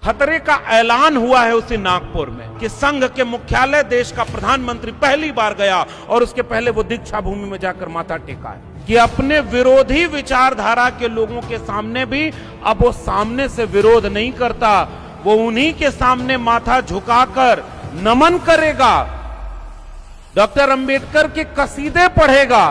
खतरे का ऐलान हुआ है उसी नागपुर में कि संघ के मुख्यालय देश का प्रधानमंत्री पहली बार गया और उसके पहले वो दीक्षा भूमि में जाकर माथा टेका है कि अपने विरोधी विचारधारा के लोगों के सामने भी अब वो सामने से विरोध नहीं करता, वो उन्हीं के सामने माथा झुकाकर नमन करेगा, डॉक्टर अंबेडकर के कसीदे पढ़ेगा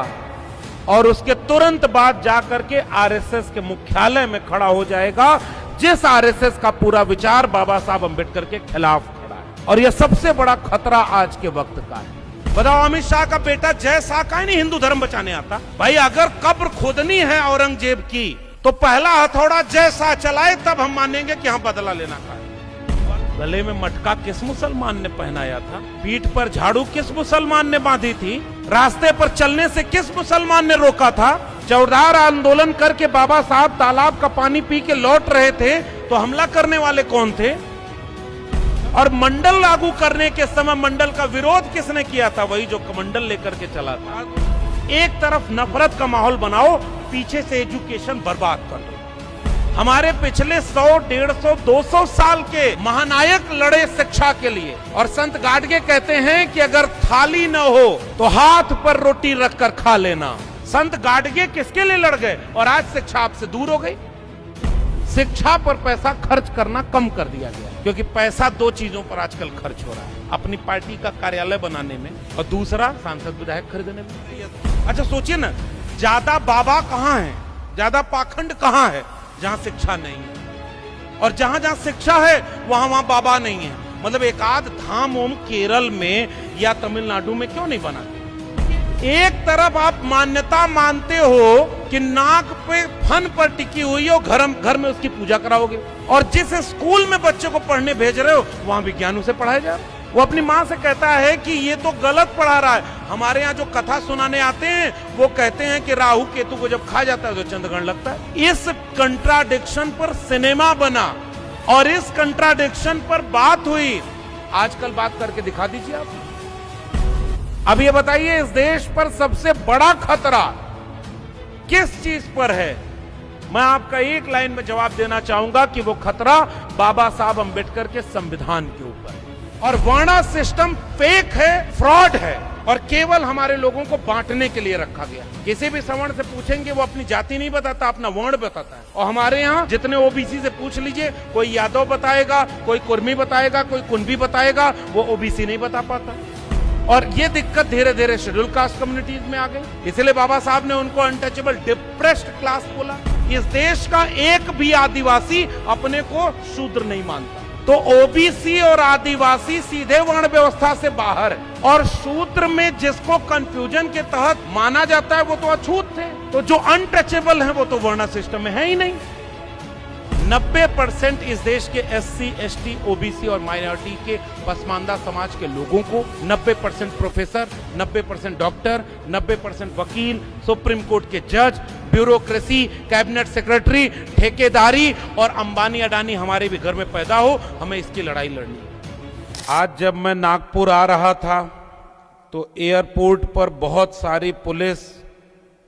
और उसके तुरंत बाद जाकर के आरएसएस के मुख्यालय में खड़ा हो जाएगा, जिस आरएसएस का पूरा विचार बाबा साहब अंबेडकर के खिलाफ खड़ा है। और यह सबसे बड़ा खतरा आज के वक्त का है। बताओ, अमित शाह का बेटा जय शाह का ही नहीं हिंदू धर्म बचाने आता। भाई अगर कब्र खोदनी है औरंगजेब की तो पहला हथौड़ा जय शाह चलाए, तब हम मानेंगे कि हम बदला लेना का। गले में मटका किस मुसलमान ने पहनाया था? पीठ पर झाड़ू किस मुसलमान ने बांधी थी? रास्ते पर चलने से किस मुसलमान ने रोका था? चौधार आंदोलन करके बाबा साहब तालाब का पानी पी के लौट रहे थे तो हमला करने वाले कौन थे? और मंडल लागू करने के समय मंडल का विरोध किसने किया था? वही जो कमंडल लेकर के चला था। एक तरफ नफरत का माहौल बनाओ, पीछे से एजुकेशन बर्बाद कर दो। हमारे पिछले 100, 150, 200 साल के महानायक लड़े शिक्षा के लिए, और संत गाडगे कहते हैं कि अगर थाली न हो तो हाथ पर रोटी रखकर खा लेना। संत गाडगे किसके लिए लड़ गए और आज शिक्षा आपसे दूर हो गई? शिक्षा पर पैसा खर्च करना कम कर दिया गया, क्योंकि पैसा दो चीजों पर आजकल खर्च हो रहा है, अपनी पार्टी का कार्यालय बनाने में और दूसरा सांसद विधायक खरीदने में। अच्छा सोचिए ना, ज्यादा बाबा कहां है, ज्यादा पाखंड कहां है? जहां शिक्षा नहीं है। और जहां जहां शिक्षा है वहां वहां बाबा नहीं है। मतलब एक आध धाम ओम केरल में या तमिलनाडु में क्यों नहीं बना? एक तरफ आप मान्यता मानते हो कि नाक पे फन पर टिकी हुई हो, घर में उसकी पूजा कराओगे, और जिस स्कूल में बच्चे को पढ़ने भेज रहे हो वहां विज्ञान उसे पढ़ाया जा रहा है। वो अपनी माँ से कहता है कि ये तो गलत पढ़ा रहा है। हमारे यहाँ जो कथा सुनाने आते हैं वो कहते हैं कि राहु केतु को जब खा जाता है तो चंद्रग्रहण लगता है। इस कंट्राडिक्शन पर सिनेमा बना और इस कंट्राडिक्शन पर बात हुई। आजकल बात करके दिखा दीजिए आप। अब ये बताइए, इस देश पर सबसे बड़ा खतरा किस चीज पर है? मैं आपका एक लाइन में जवाब देना चाहूंगा कि वो खतरा बाबा साहब अंबेडकर के संविधान के ऊपर है। और वर्ण सिस्टम फेक है, फ्रॉड है और केवल हमारे लोगों को बांटने के लिए रखा गया। किसी भी सवर्ण से पूछेंगे वो अपनी जाति नहीं बताता, अपना वर्ण बताता है। और हमारे यहाँ जितने ओबीसी से पूछ लीजिए, कोई यादव बताएगा, कोई कुर्मी बताएगा, कोई कुंभी बताएगा, वो ओबीसी नहीं बता पाता। और ये दिक्कत धीरे धीरे शेड्यूल कास्ट कम्युनिटीज में आ गई। इसलिए बाबा साहब ने उनको अनटचेबल डिप्रेस्ड क्लास बोला। इस देश का एक भी आदिवासी अपने को शूद्र नहीं मानता, तो ओबीसी और आदिवासी सीधे वर्ण व्यवस्था से बाहर है। और शूद्र में जिसको कंफ्यूजन के तहत माना जाता है वो तो अछूत थे, तो जो अनटचेबल है वो तो वर्ण सिस्टम में है ही नहीं। 90% इस देश के एससी, एसटी, ओबीसी और माइनॉरिटी के पसमानदा समाज के लोगों को 90% प्रोफेसर, 90% डॉक्टर, 90% वकील, सुप्रीम कोर्ट के जज, ब्यूरोक्रेसी, कैबिनेट सेक्रेटरी, ठेकेदारी और अंबानी अडानी हमारे भी घर में पैदा हो, हमें इसकी लड़ाई लड़नी है। आज जब मैं नागपुर आ रहा था तो एयरपोर्ट पर बहुत सारी पुलिस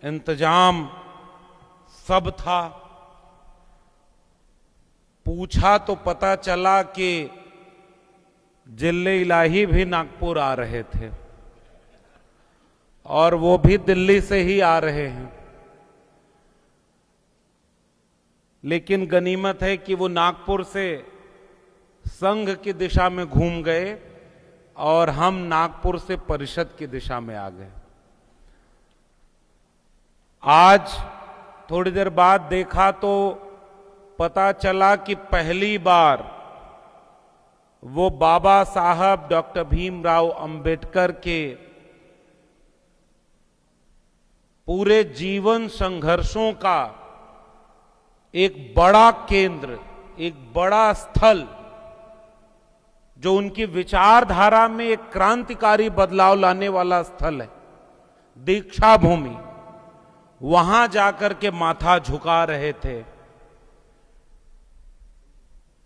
इंतजाम सब था। पूछा तो पता चला कि जिले इलाही भी नागपुर आ रहे थे और वो भी दिल्ली से ही आ रहे हैं। लेकिन गनीमत है कि वो नागपुर से संघ की दिशा में घूम गए और हम नागपुर से परिषद की दिशा में आ गए। आज थोड़ी देर बाद देखा तो पता चला कि पहली बार वो बाबा साहब डॉक्टर भीमराव अंबेडकर के पूरे जीवन संघर्षों का एक बड़ा केंद्र, एक बड़ा स्थल, जो उनकी विचारधारा में एक क्रांतिकारी बदलाव लाने वाला स्थल है, दीक्षा भूमि, वहां जाकर के माथा झुका रहे थे।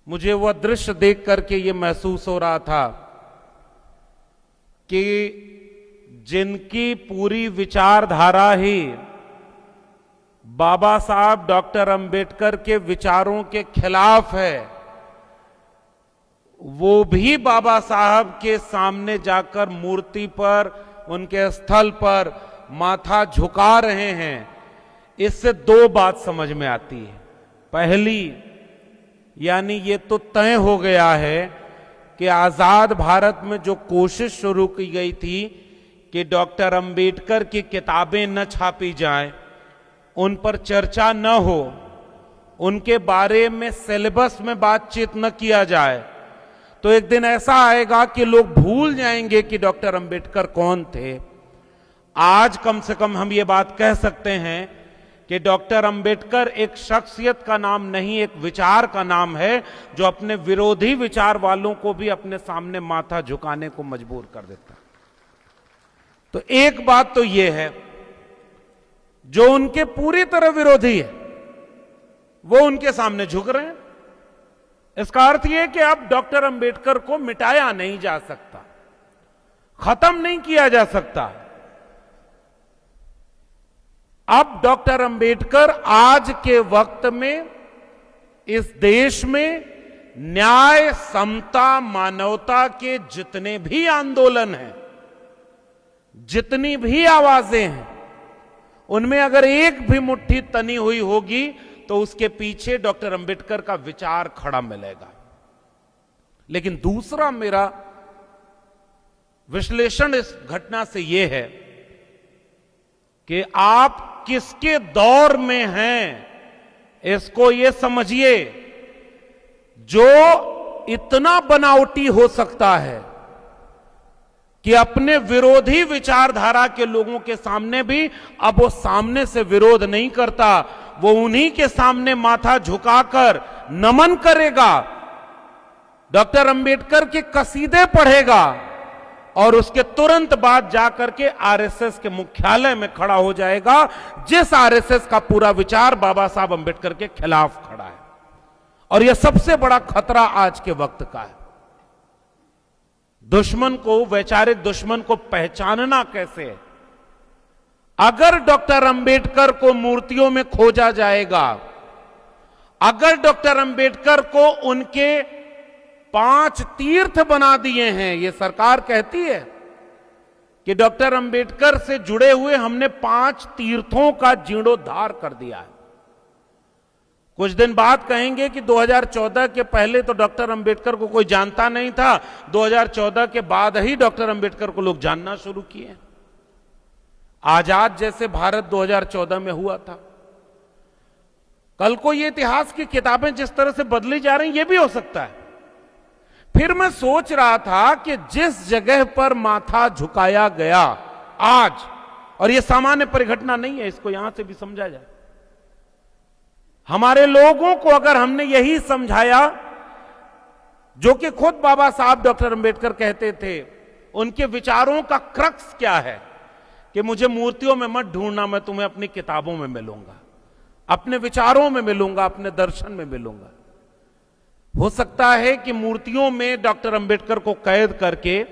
मुझे वह दृश्य देख करके ये महसूस हो रहा था कि जिनकी पूरी विचारधारा ही बाबा साहब डॉक्टर अंबेडकर के विचारों के खिलाफ है, वो भी बाबा साहब के सामने जाकर मूर्ति पर, उनके स्थल पर माथा झुका रहे हैं। इससे दो बात समझ में आती है। पहली, यानी ये तो तय हो गया है कि आजाद भारत में जो कोशिश शुरू की गई थी कि डॉक्टर अंबेडकर की किताबें न छापी जाएं, उन पर चर्चा न हो, उनके बारे में सिलेबस में बातचीत न किया जाए, तो एक दिन ऐसा आएगा कि लोग भूल जाएंगे कि डॉक्टर अंबेडकर कौन थे। आज कम से कम हम ये बात कह सकते हैं कि डॉक्टर अंबेडकर एक शख्सियत का नाम नहीं, एक विचार का नाम है, जो अपने विरोधी विचार वालों को भी अपने सामने माथा झुकाने को मजबूर कर देता है। तो एक बात तो यह है, जो उनके पूरी तरह विरोधी है वो उनके सामने झुक रहे हैं। इसका अर्थ यह कि अब डॉक्टर अंबेडकर को मिटाया नहीं जा सकता, खत्म नहीं किया जा सकता। अब डॉक्टर अंबेडकर आज के वक्त में इस देश में न्याय, समता, मानवता के जितने भी आंदोलन हैं, जितनी भी आवाजें हैं, उनमें अगर एक भी मुट्ठी तनी हुई होगी तो उसके पीछे डॉक्टर अंबेडकर का विचार खड़ा मिलेगा। लेकिन दूसरा मेरा विश्लेषण इस घटना से यह है कि आप किसके दौर में हैं, इसको यह समझिए। जो इतना बनावटी हो सकता है कि अपने विरोधी विचारधारा के लोगों के सामने भी अब वो सामने से विरोध नहीं करता, वो उन्हीं के सामने माथा झुकाकर नमन करेगा, डॉक्टर अंबेडकर के कसीदे पढ़ेगा और उसके तुरंत बाद जाकर के आरएसएस के मुख्यालय में खड़ा हो जाएगा, जिस आरएसएस का पूरा विचार बाबा साहब अंबेडकर के खिलाफ खड़ा है। और यह सबसे बड़ा खतरा आज के वक्त का है। दुश्मन को, वैचारिक दुश्मन को पहचानना कैसे है? अगर डॉक्टर अंबेडकर को मूर्तियों में खोजा जाएगा, अगर डॉक्टर अंबेडकर को उनके 5 तीर्थ बना दिए हैं, यह सरकार कहती है कि डॉक्टर अंबेडकर से जुड़े हुए हमने 5 तीर्थों का जीर्णोद्धार कर दिया है। कुछ दिन बाद कहेंगे कि 2014 के पहले तो डॉक्टर अंबेडकर को कोई जानता नहीं था, 2014 के बाद ही डॉक्टर अंबेडकर को लोग जानना शुरू किए। आजाद जैसे भारत 2014 में हुआ था। कल को ये इतिहास की किताबें जिस तरह से बदली जा रही, ये भी हो सकता है। फिर मैं सोच रहा था कि जिस जगह पर माथा झुकाया गया आज, और यह सामान्य परिघटना नहीं है, इसको यहां से भी समझा जाए। हमारे लोगों को अगर हमने यही समझाया जो कि खुद बाबा साहब डॉक्टर अंबेडकर कहते थे, उनके विचारों का क्रक्स क्या है कि मुझे मूर्तियों में मत ढूंढना, मैं तुम्हें अपनी किताबों में मिलूंगा, अपने विचारों में मिलूंगा, अपने दर्शन में मिलूंगा। हो सकता है कि मूर्तियों में डॉक्टर अंबेडकर को कैद करके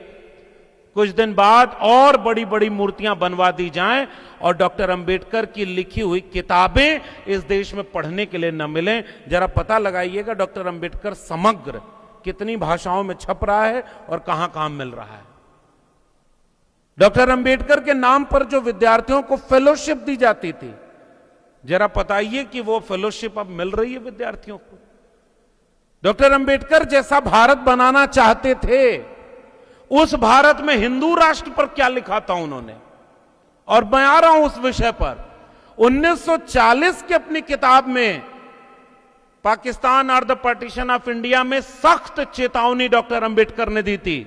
कुछ दिन बाद और बड़ी बड़ी मूर्तियां बनवा दी जाएं और डॉक्टर अंबेडकर की लिखी हुई किताबें इस देश में पढ़ने के लिए न मिलें। जरा पता लगाइएगा डॉक्टर अंबेडकर समग्र कितनी भाषाओं में छप रहा है और कहां कहां मिल रहा है। डॉक्टर अंबेडकर के नाम पर जो विद्यार्थियों को फेलोशिप दी जाती थी, जरा बताइए कि वो फेलोशिप अब मिल रही है विद्यार्थियों को? डॉक्टर अंबेडकर जैसा भारत बनाना चाहते थे, उस भारत में हिंदू राष्ट्र पर क्या लिखा था उन्होंने, और मैं आ रहा हूं उस विषय पर। 1940 की अपनी किताब में पाकिस्तान और द पार्टीशन ऑफ इंडिया में सख्त चेतावनी डॉक्टर अंबेडकर ने दी थी।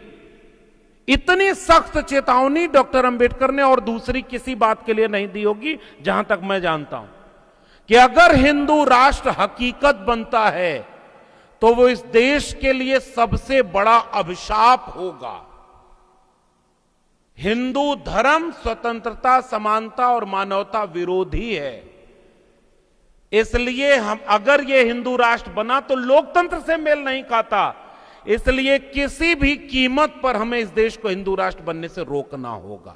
इतनी सख्त चेतावनी डॉक्टर अंबेडकर ने और दूसरी किसी बात के लिए नहीं दी होगी, जहां तक मैं जानता हूं, कि अगर हिंदू राष्ट्र हकीकत बनता है तो वो इस देश के लिए सबसे बड़ा अभिशाप होगा। हिंदू धर्म स्वतंत्रता, समानता और मानवता विरोधी है। इसलिए हम, अगर ये हिंदू राष्ट्र बना तो लोकतंत्र से मेल नहीं खाता, इसलिए किसी भी कीमत पर हमें इस देश को हिंदू राष्ट्र बनने से रोकना होगा।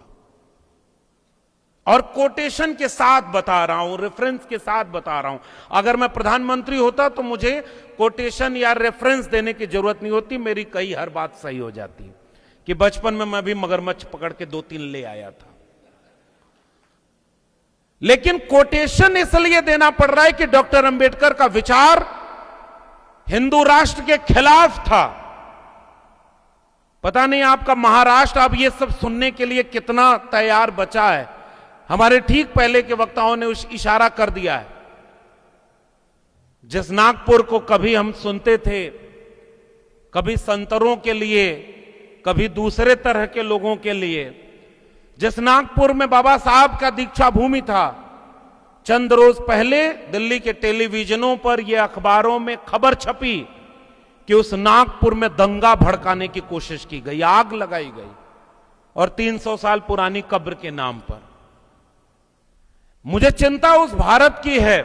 और कोटेशन के साथ बता रहा हूं, रेफरेंस के साथ बता रहा हूं। अगर मैं प्रधानमंत्री होता तो मुझे कोटेशन या रेफरेंस देने की जरूरत नहीं होती, मेरी कई हर बात सही हो जाती। कि बचपन में मैं भी मगरमच्छ पकड़ के 2-3 ले आया था। लेकिन कोटेशन इसलिए देना पड़ रहा है कि डॉक्टर अंबेडकर का विचार हिंदू राष्ट्र के खिलाफ था। पता नहीं आपका महाराष्ट्र अब ये सब सुनने के लिए कितना तैयार बचा है। हमारे ठीक पहले के वक्ताओं ने उस इशारा कर दिया है। जिस नागपुर को कभी हम सुनते थे, कभी संतरों के लिए, कभी दूसरे तरह के लोगों के लिए, जिस नागपुर में बाबा साहब का दीक्षा भूमि था, चंद रोज पहले दिल्ली के टेलीविजनों पर यह अखबारों में खबर छपी कि उस नागपुर में दंगा भड़काने की कोशिश की गई, आग लगाई गई, और 300 साल पुरानी कब्र के नाम पर। मुझे चिंता उस भारत की है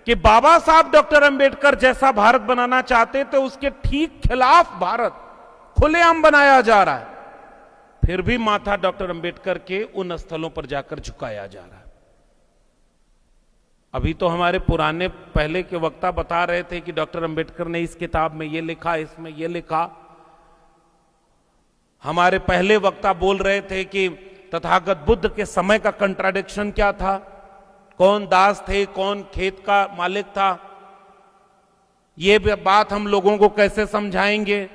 कि बाबा साहब डॉक्टर अंबेडकर जैसा भारत बनाना चाहते थे, उसके ठीक खिलाफ भारत खुलेआम बनाया जा रहा है। फिर भी माथा डॉक्टर अंबेडकर के उन स्थलों पर जाकर झुकाया जा रहा है। अभी तो हमारे पुराने पहले के वक्ता बता रहे थे कि डॉक्टर अंबेडकर ने इस किताब में ये लिखा, इसमें ये लिखा। हमारे पहले वक्ता बोल रहे थे कि तथागत बुद्ध के समय का कंट्राडिक्शन क्या था, कौन दास थे, कौन खेत का मालिक था। ये बात हम लोगों को कैसे समझाएंगे?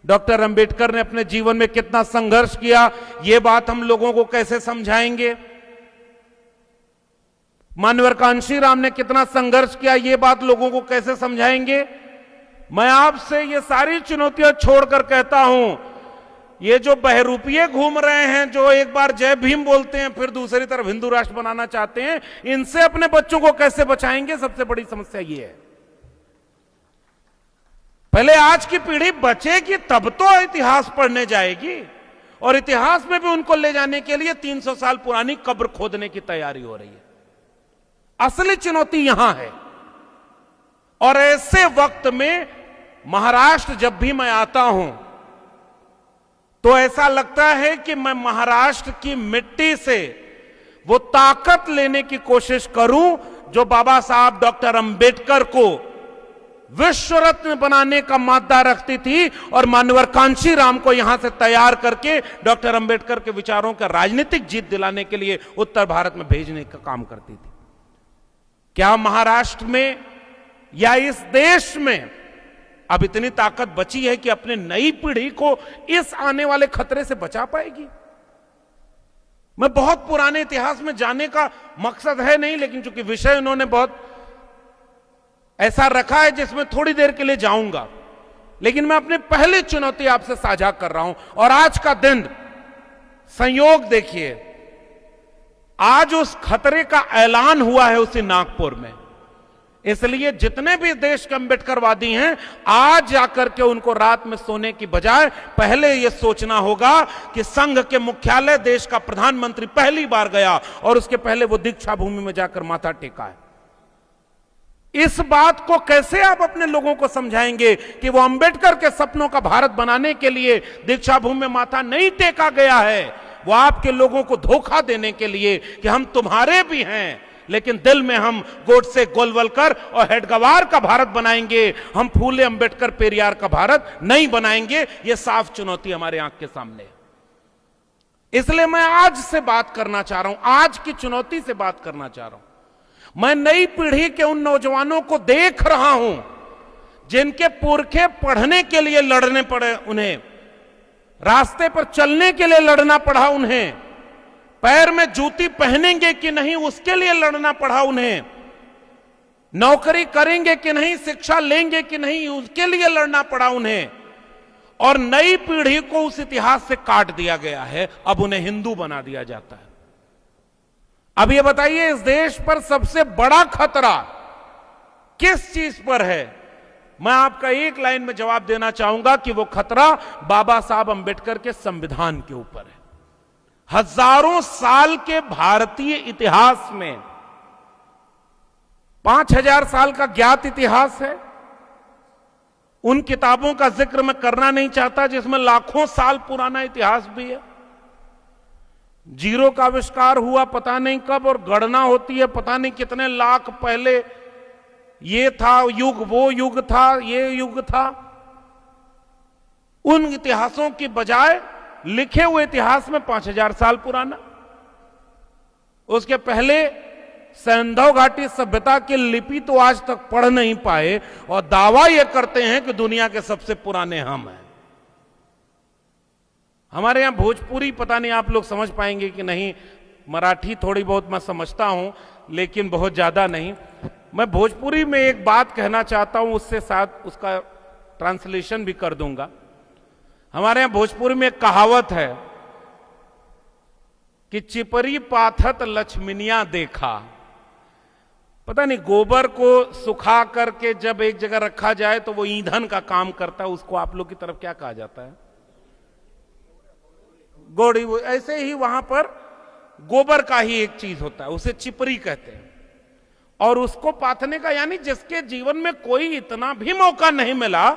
डॉक्टर अंबेडकर ने अपने जीवन में कितना संघर्ष किया, ये बात हम लोगों को कैसे समझाएंगे? मानवर कांशीराम ने कितना संघर्ष किया, ये बात लोगों को कैसे समझाएंगे? मैं आपसे ये सारी चुनौतियां छोड़कर कहता हूं, ये जो बहरूपिये घूम रहे हैं, जो एक बार जय भीम बोलते हैं फिर दूसरी तरफ हिंदू राष्ट्र बनाना चाहते हैं, इनसे अपने बच्चों को कैसे बचाएंगे? सबसे बड़ी समस्या ये है। पहले आज की पीढ़ी बचेगी तब तो इतिहास पढ़ने जाएगी, और इतिहास में भी उनको ले जाने के लिए 300 साल पुरानी कब्र खोदने की तैयारी हो रही है। असली चुनौती यहां है। और ऐसे वक्त में महाराष्ट्र जब भी मैं आता हूं तो ऐसा लगता है कि मैं महाराष्ट्र की मिट्टी से वो ताकत लेने की कोशिश करूं जो बाबा साहब डॉक्टर अंबेडकर को विश्व रत्न बनाने का मादा रखती थी, और मानवर कांशीराम को यहां से तैयार करके डॉक्टर अंबेडकर के विचारों का राजनीतिक जीत दिलाने के लिए उत्तर भारत में भेजने का काम करती थी। क्या महाराष्ट्र में या इस देश में अब इतनी ताकत बची है कि अपने नई पीढ़ी को इस आने वाले खतरे से बचा पाएगी? मैं बहुत पुराने इतिहास में जाने का मकसद है नहीं, लेकिन चूंकि विषय उन्होंने बहुत ऐसा रखा है जिसमें थोड़ी देर के लिए जाऊंगा, लेकिन मैं अपनी पहली चुनौती आपसे साझा कर रहा हूं। और आज का दिन संयोग देखिए, आज उस खतरे का ऐलान हुआ है उसी नागपुर में। इसलिए जितने भी देश के अंबेडकरवादी हैं, आज जाकर के उनको रात में सोने की बजाय पहले यह सोचना होगा कि संघ के मुख्यालय देश का प्रधानमंत्री पहली बार गया, और उसके पहले वो दीक्षा भूमि में जाकर माथा टेका है। इस बात को कैसे आप अपने लोगों को समझाएंगे कि वो अंबेडकर के सपनों का भारत बनाने के लिए दीक्षा भूमि में माथा नहीं टेका गया है? वो आपके लोगों को धोखा देने के लिए कि हम तुम्हारे भी हैं, लेकिन दिल में हम गोडसे, गोलवलकर और हेडगवार का भारत बनाएंगे, हम फूले, अंबेडकर, पेरियार का भारत नहीं बनाएंगे। ये साफ चुनौती हमारे आंख के सामने है। इसलिए मैं आज से बात करना चाह रहा हूं, आज की चुनौती से बात करना चाह रहा हूं। मैं नई पीढ़ी के उन नौजवानों को देख रहा हूं जिनके पुरखे पढ़ने के लिए लड़ने पड़े, उन्हें रास्ते पर चलने के लिए लड़ना पड़ा, उन्हें पैर में जूती पहनेंगे कि नहीं उसके लिए लड़ना पड़ा, उन्हें नौकरी करेंगे कि नहीं, शिक्षा लेंगे कि नहीं उसके लिए लड़ना पड़ा उन्हें। और नई पीढ़ी को उस इतिहास से काट दिया गया है, अब उन्हें हिंदू बना दिया जाता है। अब ये बताइए, इस देश पर सबसे बड़ा खतरा किस चीज पर है? मैं आपका एक लाइन में जवाब देना चाहूंगा कि वो खतरा बाबा साहब अंबेडकर के संविधान के ऊपर है। हजारों साल के भारतीय इतिहास में 5000 साल का ज्ञात इतिहास है। उन किताबों का जिक्र मैं करना नहीं चाहता जिसमें लाखों साल पुराना इतिहास भी है। जीरो का आविष्कार हुआ पता नहीं कब, और गणना होती है पता नहीं कितने लाख पहले। ये था युग, वो युग था, ये युग था। उन इतिहासों की बजाय लिखे हुए इतिहास में 5000 साल पुराना। उसके पहले सैंधव घाटी सभ्यता की लिपि तो आज तक पढ़ नहीं पाए, और दावा यह करते हैं कि दुनिया के सबसे पुराने हम हैं। हमारे यहां भोजपुरी पता नहीं आप लोग समझ पाएंगे कि नहीं, मराठी थोड़ी बहुत मैं समझता हूं लेकिन बहुत ज्यादा नहीं। मैं भोजपुरी में एक बात कहना चाहता हूं, उससे साथ उसका ट्रांसलेशन भी कर दूंगा। हमारे यहां भोजपुरी में एक कहावत है कि चिपरी पाथत लक्ष्मीनिया देखा। पता नहीं गोबर को सुखा करके जब एक जगह रखा जाए तो वो ईंधन का काम करता है, उसको आप लोग की तरफ क्या कहा जाता है? गोड़ी। ऐसे ही वहां पर गोबर का ही एक चीज होता है, उसे चिपरी कहते हैं। और उसको पाथने का यानी जिसके जीवन में कोई इतना भी मौका नहीं मिला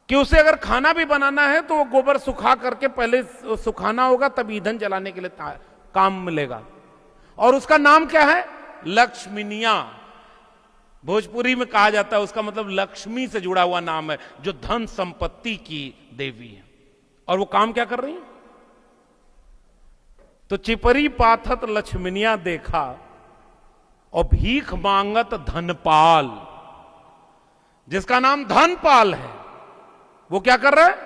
कि उसे अगर खाना भी बनाना है तो वो गोबर सुखा करके पहले सुखाना होगा, तब ईंधन जलाने के लिए काम मिलेगा। और उसका नाम क्या है? लक्ष्मीनिया। भोजपुरी में कहा जाता है, उसका मतलब लक्ष्मी से जुड़ा हुआ नाम है, जो धन संपत्ति की देवी है। और वो काम क्या कर रही है? तो चिपरी पाथत लक्ष्मीनिया देखा और भीख मांगत धनपाल। जिसका नाम धनपाल है वो क्या कर रहा है?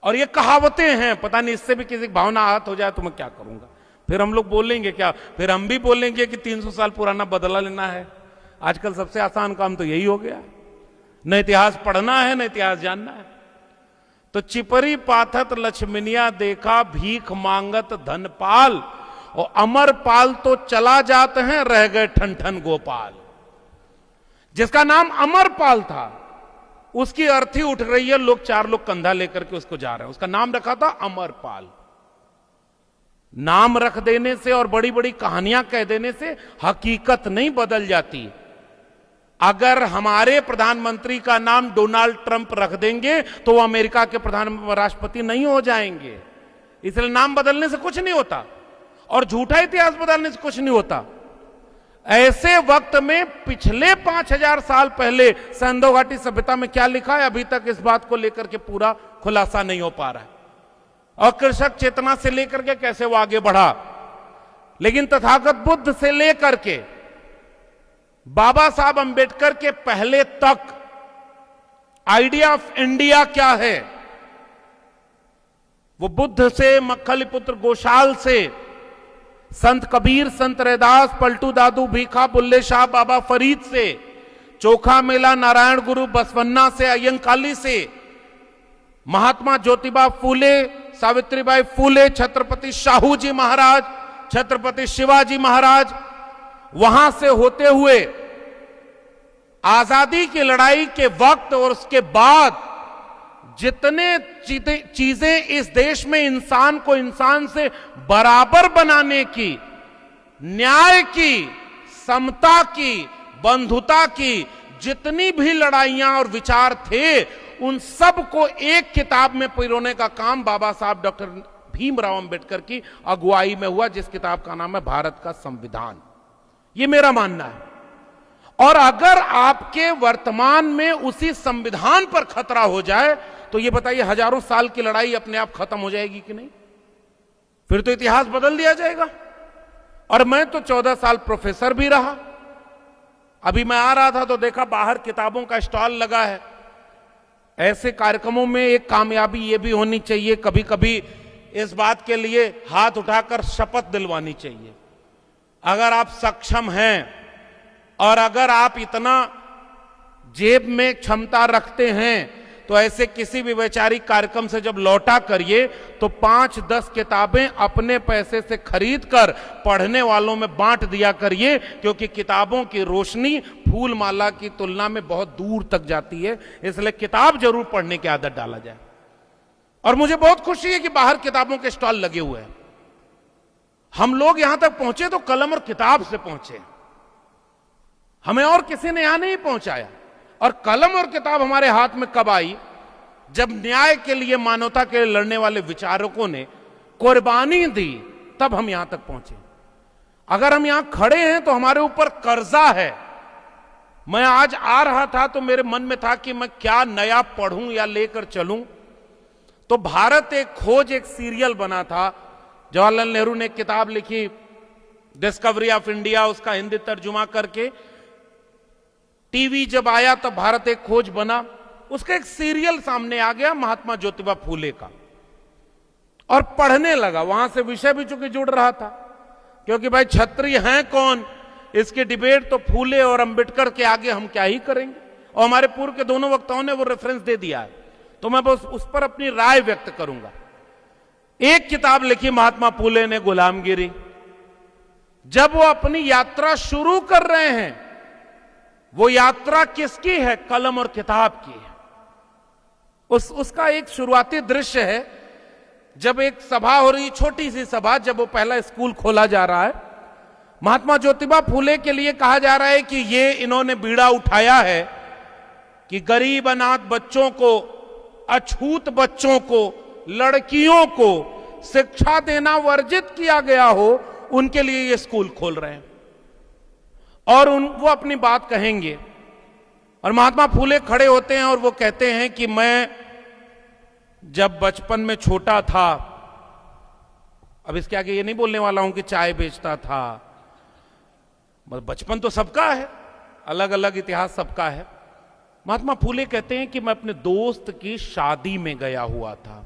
और ये कहावतें हैं, पता नहीं इससे भी किसी की भावना आहत हो जाए तो मैं क्या करूंगा। फिर हम लोग बोलेंगे क्या? फिर हम भी बोलेंगे कि 300 साल पुराना बदला लेना है। आजकल सबसे आसान काम तो यही हो गया, न इतिहास पढ़ना है न इतिहास जानना है। तो चिपरी पाथत लक्ष्मीनिया देखा, भीख मांगत धनपाल, और अमरपाल तो चला जाते हैं, रह गए ठन ठन गोपाल। जिसका नाम अमरपाल था उसकी अर्थी उठ रही है, लोग 4 लोग कंधा लेकर के उसको जा रहे हैं। उसका नाम रखा था अमरपाल। नाम रख देने से और बड़ी बड़ी कहानियां कह देने से हकीकत नहीं बदल जाती। अगर हमारे प्रधानमंत्री का नाम डोनाल्ड ट्रंप रख देंगे तो वो अमेरिका के राष्ट्रपति नहीं हो जाएंगे। इसलिए नाम बदलने से कुछ नहीं होता और झूठा इतिहास बदलने से कुछ नहीं होता। ऐसे वक्त में पिछले 5000 साल पहले सैंधव घाटी सभ्यता में क्या लिखा है, अभी तक इस बात को लेकर के पूरा खुलासा नहीं हो पा रहा है। और कृषक चेतना से लेकर के कैसे वो आगे बढ़ा, लेकिन तथागत बुद्ध से लेकर के बाबा साहब अंबेडकर के पहले तक आइडिया ऑफ इंडिया क्या है, वो बुद्ध से, मक्खलीपुत्र गोशाल से, संत कबीर, संत रैदास, पलटू दादू, भीखा, बुल्ले शाह, बाबा फरीद से, चोखा मेला, नारायण गुरु, बसवन्ना से, अयंकाली से, महात्मा ज्योतिबा फूले, सावित्रीबाई फूले, छत्रपति शाहू जी महाराज, छत्रपति शिवाजी महाराज, वहां से होते हुए आजादी की लड़ाई के वक्त और उसके बाद जितने चीजें इस देश में इंसान को इंसान से बराबर बनाने की, न्याय की, समता की, बंधुता की जितनी भी लड़ाइयां और विचार थे, उन सब को एक किताब में पिरोने का काम बाबा साहब डॉक्टर भीमराव अंबेडकर की अगुवाई में हुआ, जिस किताब का नाम है भारत का संविधान। ये मेरा मानना है। और अगर आपके वर्तमान में उसी संविधान पर खतरा हो जाए तो ये बताइए हजारों साल की लड़ाई अपने आप खत्म हो जाएगी कि नहीं? फिर तो इतिहास बदल दिया जाएगा। और मैं तो 14 साल प्रोफेसर भी रहा। अभी मैं आ रहा था तो देखा बाहर किताबों का स्टॉल लगा है। ऐसे कार्यक्रमों में एक कामयाबी ये भी होनी चाहिए, कभी कभी इस बात के लिए हाथ उठाकर शपथ दिलवानी चाहिए। अगर आप सक्षम हैं और अगर आप इतना जेब में क्षमता रखते हैं तो ऐसे किसी भी वैचारिक कार्यक्रम से जब लौटा करिए तो 5-10 किताबें अपने पैसे से खरीद कर पढ़ने वालों में बांट दिया करिए, क्योंकि किताबों की रोशनी फूल माला की तुलना में बहुत दूर तक जाती है। इसलिए किताब जरूर पढ़ने की आदत डाला जाए। और मुझे बहुत खुशी है कि बाहर किताबों के स्टॉल लगे हुए हैं। हम लोग यहां तक पहुंचे तो कलम और किताब से पहुंचे, हमें और किसी ने यहां नहीं पहुंचाया। और कलम और किताब हमारे हाथ में कब आई? जब न्याय के लिए, मानवता के लिए लड़ने वाले विचारकों ने कुर्बानी दी, तब हम यहां तक पहुंचे। अगर हम यहां खड़े हैं तो हमारे ऊपर कर्जा है। मैं आज आ रहा था तो मेरे मन में था कि मैं क्या नया पढ़ूं या लेकर चलूं, तो भारत एक खोज, एक सीरियल बना था। जवाहरलाल नेहरू ने एक किताब लिखी डिस्कवरी ऑफ इंडिया, उसका हिंदी तर्जुमा करके टीवी जब आया तब भारत एक खोज बना। उसका एक सीरियल सामने आ गया महात्मा ज्योतिबा फूले का, और पढ़ने लगा। वहां से विषय भी चूंकि जुड़ रहा था, क्योंकि भाई क्षत्रिय हैं कौन, इसकी डिबेट तो फूले और अंबेडकर के आगे हम क्या ही करेंगे, और हमारे पूर्व के दोनों वक्ताओं ने वो रेफरेंस दे दिया है, तो मैं बस उस पर अपनी राय व्यक्त करूंगा। एक किताब लिखी महात्मा फूले ने, गुलामगिरी। जब वो अपनी यात्रा शुरू कर रहे हैं, वो यात्रा किसकी है? कलम और किताब की है। उसका एक शुरुआती दृश्य है, जब एक सभा हो रही, छोटी सी सभा, जब वो पहला स्कूल खोला जा रहा है। महात्मा ज्योतिबा फूले के लिए कहा जा रहा है कि ये इन्होंने बीड़ा उठाया है कि गरीब अनाथ बच्चों को, अछूत बच्चों को, लड़कियों को शिक्षा देना वर्जित किया गया हो, उनके लिए ये स्कूल खोल रहे हैं, और वो अपनी बात कहेंगे। और महात्मा फूले खड़े होते हैं और वो कहते हैं कि मैं जब बचपन में छोटा था, अब इसके आगे ये नहीं बोलने वाला हूं कि चाय बेचता था, बचपन तो सबका है, अलग अलग इतिहास सबका है। महात्मा फूले कहते हैं कि मैं अपने दोस्त की शादी में गया हुआ था,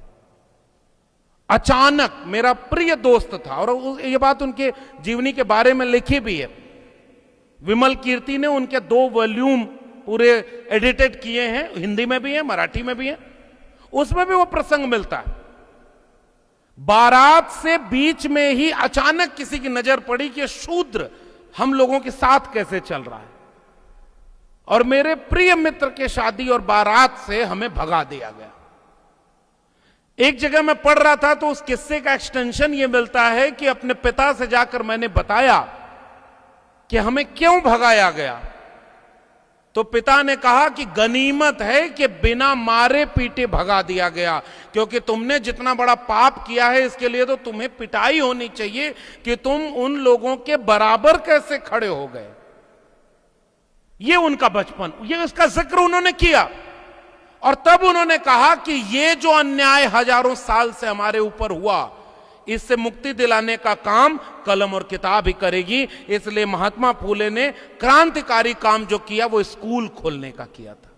अचानक, मेरा प्रिय दोस्त था, और ये बात उनके जीवनी के बारे में लिखी भी है। विमल कीर्ति ने उनके 2 वॉल्यूम पूरे एडिटेड किए हैं, हिंदी में भी है, मराठी में भी है। उसमें भी वो प्रसंग मिलता है। बारात से बीच में ही अचानक किसी की नजर पड़ी कि शूद्र हम लोगों के साथ कैसे चल रहा है, और मेरे प्रिय मित्र के शादी और बारात से हमें भगा दिया गया। एक जगह मैं पढ़ रहा था तो उस किस्से का एक्सटेंशन यह मिलता है कि अपने पिता से जाकर मैंने बताया कि हमें क्यों भगाया गया, तो पिता ने कहा कि गनीमत है कि बिना मारे पीटे भगा दिया गया, क्योंकि तुमने जितना बड़ा पाप किया है इसके लिए तो तुम्हें पिटाई होनी चाहिए कि तुम उन लोगों के बराबर कैसे खड़े हो गए। ये उनका बचपन, ये उसका जिक्र उन्होंने किया, और तब उन्होंने कहा कि ये जो अन्याय हजारों साल से हमारे ऊपर हुआ, इससे मुक्ति दिलाने का काम कलम और किताब ही करेगी। इसलिए महात्मा फूले ने क्रांतिकारी काम जो किया वो स्कूल खोलने का किया था,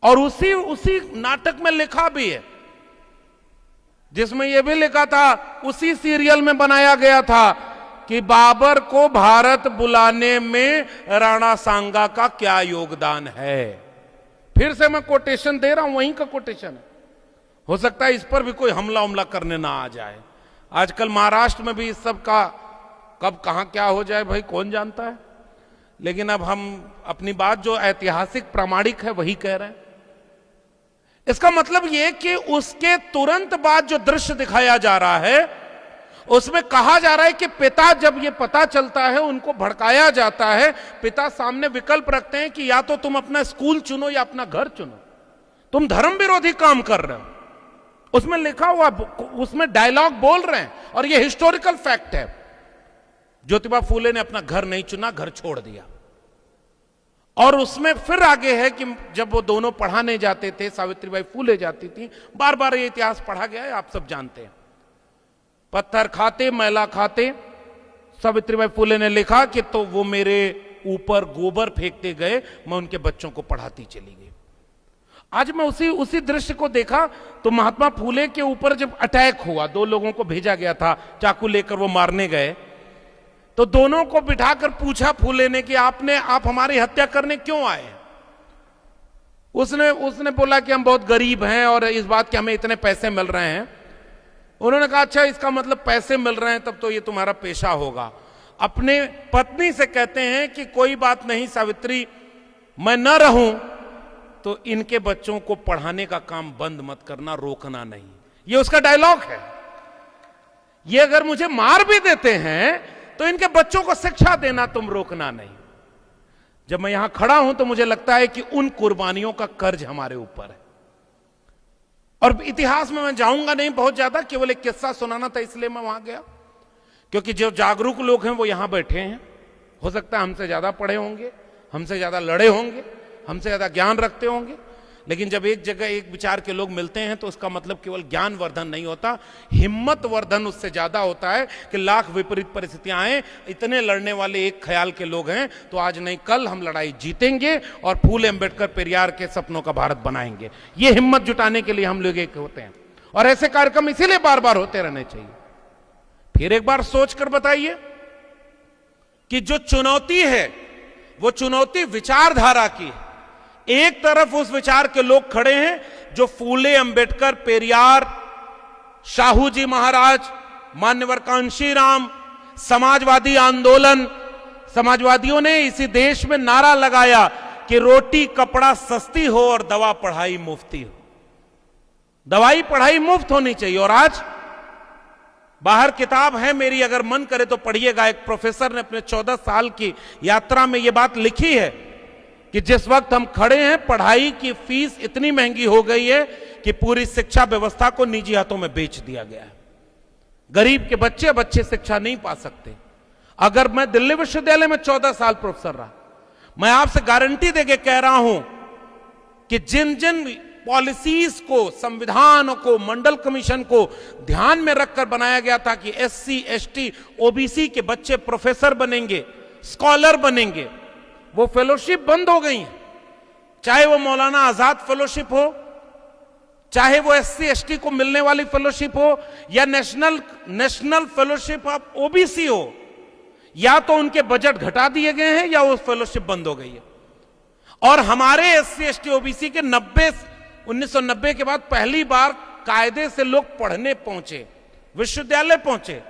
और उसी नाटक में लिखा भी है, जिसमें यह भी लिखा था, उसी सीरियल में बनाया गया था कि बाबर को भारत बुलाने में राणा सांगा का क्या योगदान है। फिर से मैं कोटेशन दे रहा हूं, वहीं का कोटेशन है, हो सकता है इस पर भी कोई हमला उमला करने ना आ जाए। आजकल महाराष्ट्र में भी इस सब का कब कहां क्या हो जाए भाई कौन जानता है, लेकिन अब हम अपनी बात जो ऐतिहासिक प्रामाणिक है वही कह रहे हैं। इसका मतलब यह कि उसके तुरंत बाद जो दृश्य दिखाया जा रहा है उसमें कहा जा रहा है कि पिता, जब यह पता चलता है, उनको भड़काया जाता है, पिता सामने विकल्प रखते हैं कि या तो तुम अपना स्कूल चुनो या अपना घर चुनो, तुम धर्म विरोधी काम कर रहे हो। उसमें लिखा हुआ, उसमें डायलॉग बोल रहे हैं, और यह हिस्टोरिकल फैक्ट है। ज्योतिबा फूले ने अपना घर नहीं चुना, घर छोड़ दिया। और उसमें फिर आगे है कि जब वो दोनों पढ़ाने जाते थे, सावित्रीबाई फूले जाती थी, बार बार ये इतिहास पढ़ा गया है, आप सब जानते हैं। पत्थर खाते, मैला खाते, सावित्रीबाई फूले ने लिखा कि तो वो मेरे ऊपर गोबर फेंकते गए, मैं उनके बच्चों को पढ़ाती चली गई। आज मैं उसी दृश्य को देखा तो महात्मा फूले के ऊपर जब अटैक हुआ, 2 लोगों को भेजा गया था, चाकू लेकर वो मारने गए, तो दोनों को बिठाकर पूछा फूले ने कि आप हमारी हत्या करने क्यों आए। उसने बोला कि हम बहुत गरीब हैं और इस बात के हमें इतने पैसे मिल रहे हैं। उन्होंने कहा अच्छा, इसका मतलब पैसे मिल रहे हैं तब तो ये तुम्हारा पेशा होगा। अपने पत्नी से कहते हैं कि कोई बात नहीं सावित्री, मैं न रहूं तो इनके बच्चों को पढ़ाने का काम बंद मत करना, रोकना नहीं। ये उसका डायलॉग है। ये अगर मुझे मार भी देते हैं तो इनके बच्चों को शिक्षा देना तुम रोकना नहीं। जब मैं यहां खड़ा हूं तो मुझे लगता है कि उन कुर्बानियों का कर्ज हमारे ऊपर है। और इतिहास में मैं जाऊंगा नहीं बहुत ज्यादा, केवल एक किस्सा सुनाना था इसलिए मैं वहां गया, क्योंकि जो जागरूक लोग हैं वो यहां बैठे हैं, हो सकता है हमसे ज्यादा पढ़े होंगे, हमसे ज्यादा लड़े होंगे, हमसे ज्यादा ज्ञान रखते होंगे, लेकिन जब एक जगह एक विचार के लोग मिलते हैं तो उसका मतलब केवल ज्ञान वर्धन नहीं होता, हिम्मत वर्धन उससे ज्यादा होता है कि लाख विपरीत परिस्थितियां आए, इतने लड़ने वाले एक ख्याल के लोग हैं तो आज नहीं कल हम लड़ाई जीतेंगे और फूले अंबेडकर पेरियार के सपनों का भारत बनाएंगे। ये हिम्मत जुटाने के लिए हम लोग एक होते हैं और ऐसे कार्यक्रम इसीलिए बार बार होते रहने चाहिए। फिर एक बार सोचकर बताइए कि जो चुनौती है वो चुनौती विचारधारा की है। एक तरफ उस विचार के लोग खड़े हैं जो फूले अंबेडकर, पेरियार, शाहू जी महाराज, मान्यवर कांशीराम, समाजवादी आंदोलन, समाजवादियों ने इसी देश में नारा लगाया कि रोटी कपड़ा सस्ती हो और दवा पढ़ाई मुफ्ती हो। दवाई पढ़ाई मुफ्त होनी चाहिए। और आज बाहर किताब है मेरी, अगर मन करे तो पढ़िएगा। एक प्रोफेसर ने अपने 14 साल की यात्रा में यह बात लिखी है कि जिस वक्त हम खड़े हैं पढ़ाई की फीस इतनी महंगी हो गई है कि पूरी शिक्षा व्यवस्था को निजी हाथों में बेच दिया गया है। गरीब के बच्चे शिक्षा नहीं पा सकते। अगर मैं दिल्ली विश्वविद्यालय में 14 साल प्रोफेसर रहा, मैं आपसे गारंटी देके कह रहा हूं कि जिन जिन पॉलिसीज को, संविधान को, मंडल कमीशन को ध्यान में रखकर बनाया गया था कि SC, ST, OBC के बच्चे प्रोफेसर बनेंगे, स्कॉलर बनेंगे, वो फेलोशिप बंद हो गई है। चाहे वो मौलाना आजाद फेलोशिप हो, चाहे वो SC, ST को मिलने वाली फेलोशिप हो, या नेशनल फेलोशिप ऑफ OBC हो, या तो उनके बजट घटा दिए गए हैं या वो फेलोशिप बंद हो गई है। और हमारे SC, ST, OBC के 1990 के बाद पहली बार कायदे से लोग पढ़ने पहुंचे, विश्वविद्यालय पहुंचे,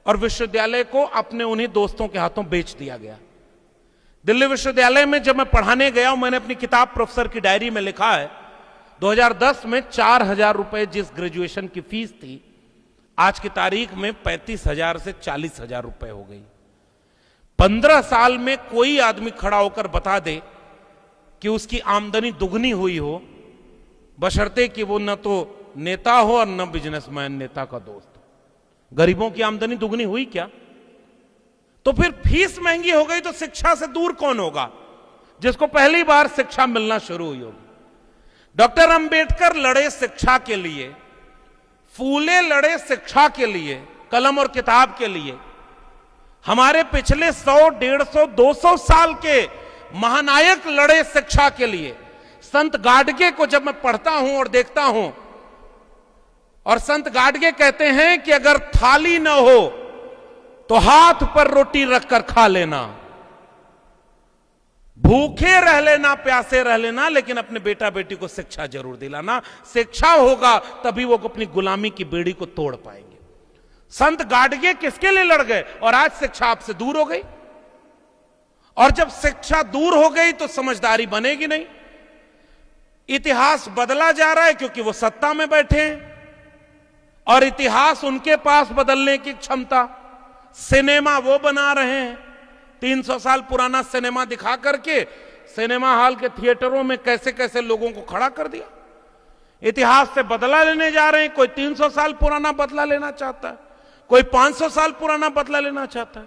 और विश्वविद्यालय को अपने उन्हीं दोस्तों के हाथों बेच दिया गया। दिल्ली विश्वविद्यालय में जब मैं पढ़ाने गया, मैंने अपनी किताब प्रोफेसर की डायरी में लिखा है 2010 में 4,000 रुपए जिस ग्रेजुएशन की फीस थी, आज की तारीख में 35,000 से 40,000 रुपए हो गई। 15 साल में कोई आदमी खड़ा होकर बता दे कि उसकी आमदनी दुगनी हुई हो, बशर्ते कि वो न तो नेता हो और न बिजनेसमैन, नेता का दोस्त। गरीबों की आमदनी दुगनी हुई क्या? तो फिर फीस महंगी हो गई तो शिक्षा से दूर कौन होगा जिसको पहली बार शिक्षा मिलना शुरू हुई होगी? डॉक्टर अंबेडकर लड़े शिक्षा के लिए, फूले लड़े शिक्षा के लिए, कलम और किताब के लिए। हमारे पिछले 100, 150, 200 साल के महानायक लड़े शिक्षा के लिए। संत गाडगे को जब मैं पढ़ता हूं और देखता हूं, और संत गाडगे कहते हैं कि अगर थाली न हो तो हाथ पर रोटी रखकर खा लेना, भूखे रह लेना, प्यासे रह लेना, लेकिन अपने बेटा बेटी को शिक्षा जरूर दिलाना। शिक्षा होगा तभी वो अपनी गुलामी की बेड़ी को तोड़ पाएंगे। संत गाडगे किसके लिए लड़ गए? और आज शिक्षा आपसे दूर हो गई। और जब शिक्षा दूर हो गई तो समझदारी बनेगी नहीं। इतिहास बदला जा रहा है क्योंकि वो सत्ता में बैठे हैं, और इतिहास उनके पास बदलने की क्षमता। सिनेमा वो बना रहे हैं, 300 साल पुराना सिनेमा दिखा करके सिनेमा हॉल के थिएटरों में कैसे कैसे लोगों को खड़ा कर दिया। इतिहास से बदला लेने जा रहे हैं। कोई 300 साल पुराना बदला लेना चाहता है, कोई 500 साल पुराना बदला लेना चाहता है।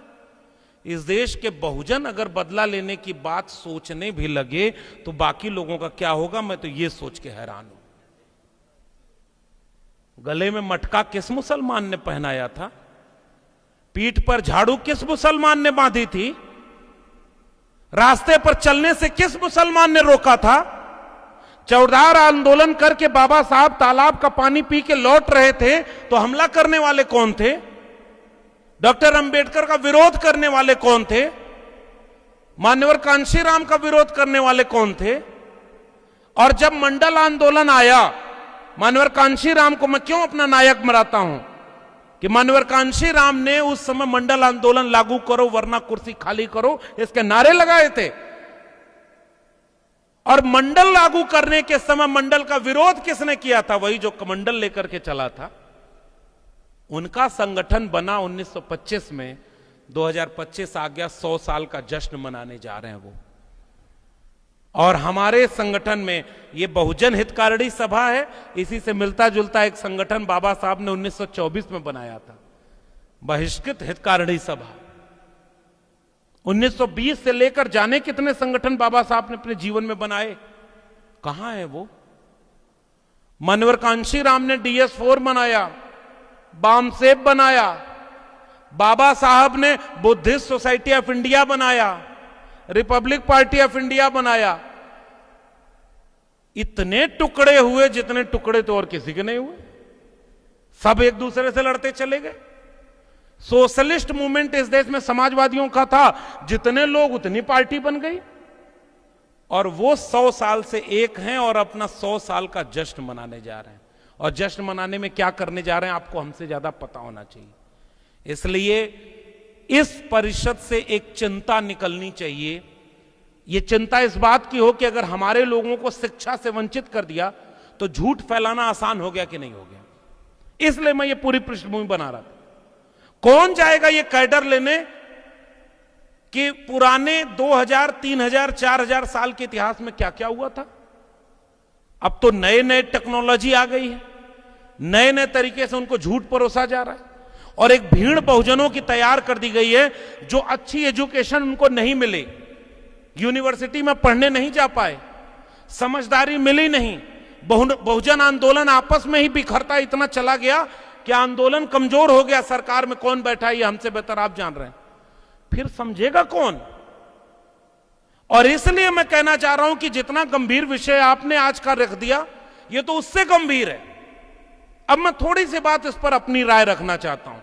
इस देश के बहुजन अगर बदला लेने की बात सोचने भी लगे तो बाकी लोगों का क्या होगा, मैं तो ये सोच के हैरान हूं। गले में मटका किस मुसलमान ने पहनाया था? पीठ पर झाड़ू किस मुसलमान ने बांधी थी? रास्ते पर चलने से किस मुसलमान ने रोका था? चौधार आंदोलन करके बाबा साहब तालाब का पानी पी के लौट रहे थे तो हमला करने वाले कौन थे? डॉक्टर अंबेडकर का विरोध करने वाले कौन थे? मान्यवर कांशीराम का विरोध करने वाले कौन थे? और जब मंडल आंदोलन आया, मान्यवर कांशीराम को मैं क्यों अपना नायक बनाता हूं कि मान्यवर कांशीराम ने उस समय मंडल आंदोलन लागू करो वरना कुर्सी खाली करो इसके नारे लगाए थे। और मंडल लागू करने के समय मंडल का विरोध किसने किया था? वही जो कमंडल लेकर के चला था। उनका संगठन बना 1925 में, 2025 आ गया, 100 साल का जश्न मनाने जा रहे हैं वो। और हमारे संगठन में ये बहुजन हितकारिणी सभा है, इसी से मिलता जुलता एक संगठन बाबा साहब ने 1924 में बनाया था, बहिष्कृत हितकारिणी सभा। 1920 से लेकर जाने कितने संगठन बाबा साहब ने अपने जीवन में बनाए, कहां है वो? मनवर कांशीराम ने DS4 बनाया, बामसेब बनाया, बाबा साहब ने बुद्धिस्ट सोसाइटी ऑफ इंडिया बनाया, रिपब्लिक पार्टी ऑफ इंडिया बनाया। इतने टुकड़े हुए जितने टुकड़े तो और किसी के नहीं हुए, सब एक दूसरे से लड़ते चले गए। सोशलिस्ट मूवमेंट इस देश में समाजवादियों का था, जितने लोग उतनी पार्टी बन गई, और वो 100 साल से एक हैं और अपना 100 साल का जश्न मनाने जा रहे हैं। और जश्न मनाने में क्या करने जा रहे हैं आपको हमसे ज्यादा पता होना चाहिए। इसलिए इस परिषद से एक चिंता निकलनी चाहिए। ये चिंता इस बात की हो कि अगर हमारे लोगों को शिक्षा से वंचित कर दिया तो झूठ फैलाना आसान हो गया कि नहीं हो गया। इसलिए मैं ये पूरी पृष्ठभूमि बना रहा था। कौन जाएगा ये कैडर लेने कि पुराने 2000, 3000, 4000 साल के इतिहास में क्या क्या हुआ था। अब तो नए नए टेक्नोलॉजी आ गई है, नए नए तरीके से उनको झूठ परोसा जा रहा है, और एक भीड़ बहुजनों की तैयार कर दी गई है जो अच्छी एजुकेशन उनको नहीं मिली, यूनिवर्सिटी में पढ़ने नहीं जा पाए, समझदारी मिली नहीं, बहुजन आंदोलन आपस में ही बिखरता इतना चला गया कि आंदोलन कमजोर हो गया। सरकार में कौन बैठा है ये हमसे बेहतर आप जान रहे हैं, फिर समझेगा कौन। और इसलिए मैं कहना चाह रहा हूं कि जितना गंभीर विषय आपने आज का रख दिया, ये तो उससे गंभीर है। अब मैं थोड़ी सी बात इस पर अपनी राय रखना चाहता हूं।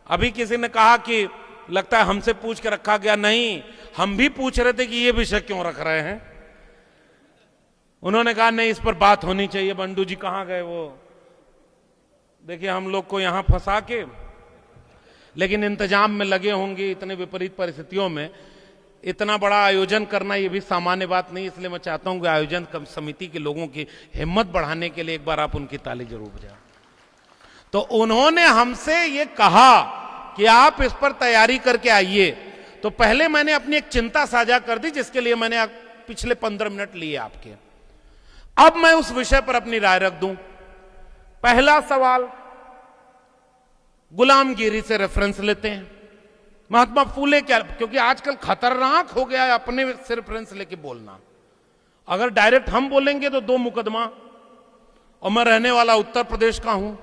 अभी किसी ने कहा कि लगता है हमसे पूछ के रखा गया, नहीं, हम भी पूछ रहे थे कि ये विषय क्यों रख रहे हैं। उन्होंने कहा नहीं, इस पर बात होनी चाहिए। बंडू जी कहां गए वो, देखिए हम लोग को यहां फंसा के, लेकिन इंतजाम में लगे होंगे। इतने विपरीत परिस्थितियों में इतना बड़ा आयोजन करना ये भी सामान्य बात नहीं। इसलिए मैं चाहता हूं कि आयोजन समिति के लोगों की हिम्मत बढ़ाने के लिए एक बार आप उनकी ताली जरूर बजाएं। तो उन्होंने हमसे ये कहा कि आप इस पर तैयारी करके आइए। तो पहले मैंने अपनी एक चिंता साझा कर दी, जिसके लिए मैंने पिछले 15 मिनट लिए आपके। अब मैं उस विषय पर अपनी राय रख दूं। पहला सवाल, गुलामगिरी से रेफरेंस लेते हैं। महात्मा फूले क्या, क्योंकि आजकल खतरनाक हो गया है अपने से रेफरेंस लेके बोलना। अगर डायरेक्ट हम बोलेंगे तो 2 मुकदमा, और मैं रहने वाला उत्तर प्रदेश का हूं।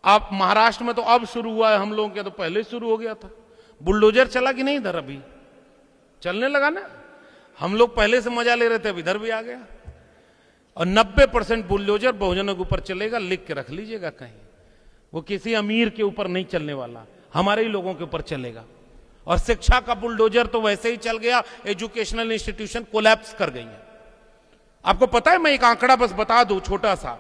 आप महाराष्ट्र में तो अब शुरू हुआ है, हम लोगों के तो पहले शुरू हो गया था। बुलडोजर चला कि नहीं इधर, अभी चलने लगा ना। हम लोग पहले से मजा ले रहे थे, अब इधर भी आ गया। और 90% बुलडोजर बहुजनों के ऊपर चलेगा, लिख के रख लीजिएगा कहीं। वो किसी अमीर के ऊपर नहीं चलने वाला, हमारे ही लोगों के ऊपर चलेगा। और शिक्षा का बुलडोजर तो वैसे ही चल गया, एजुकेशनल इंस्टीट्यूशन कोलैप्स कर गई है। आपको पता है, मैं एक आंकड़ा बस बता दूं छोटा सा,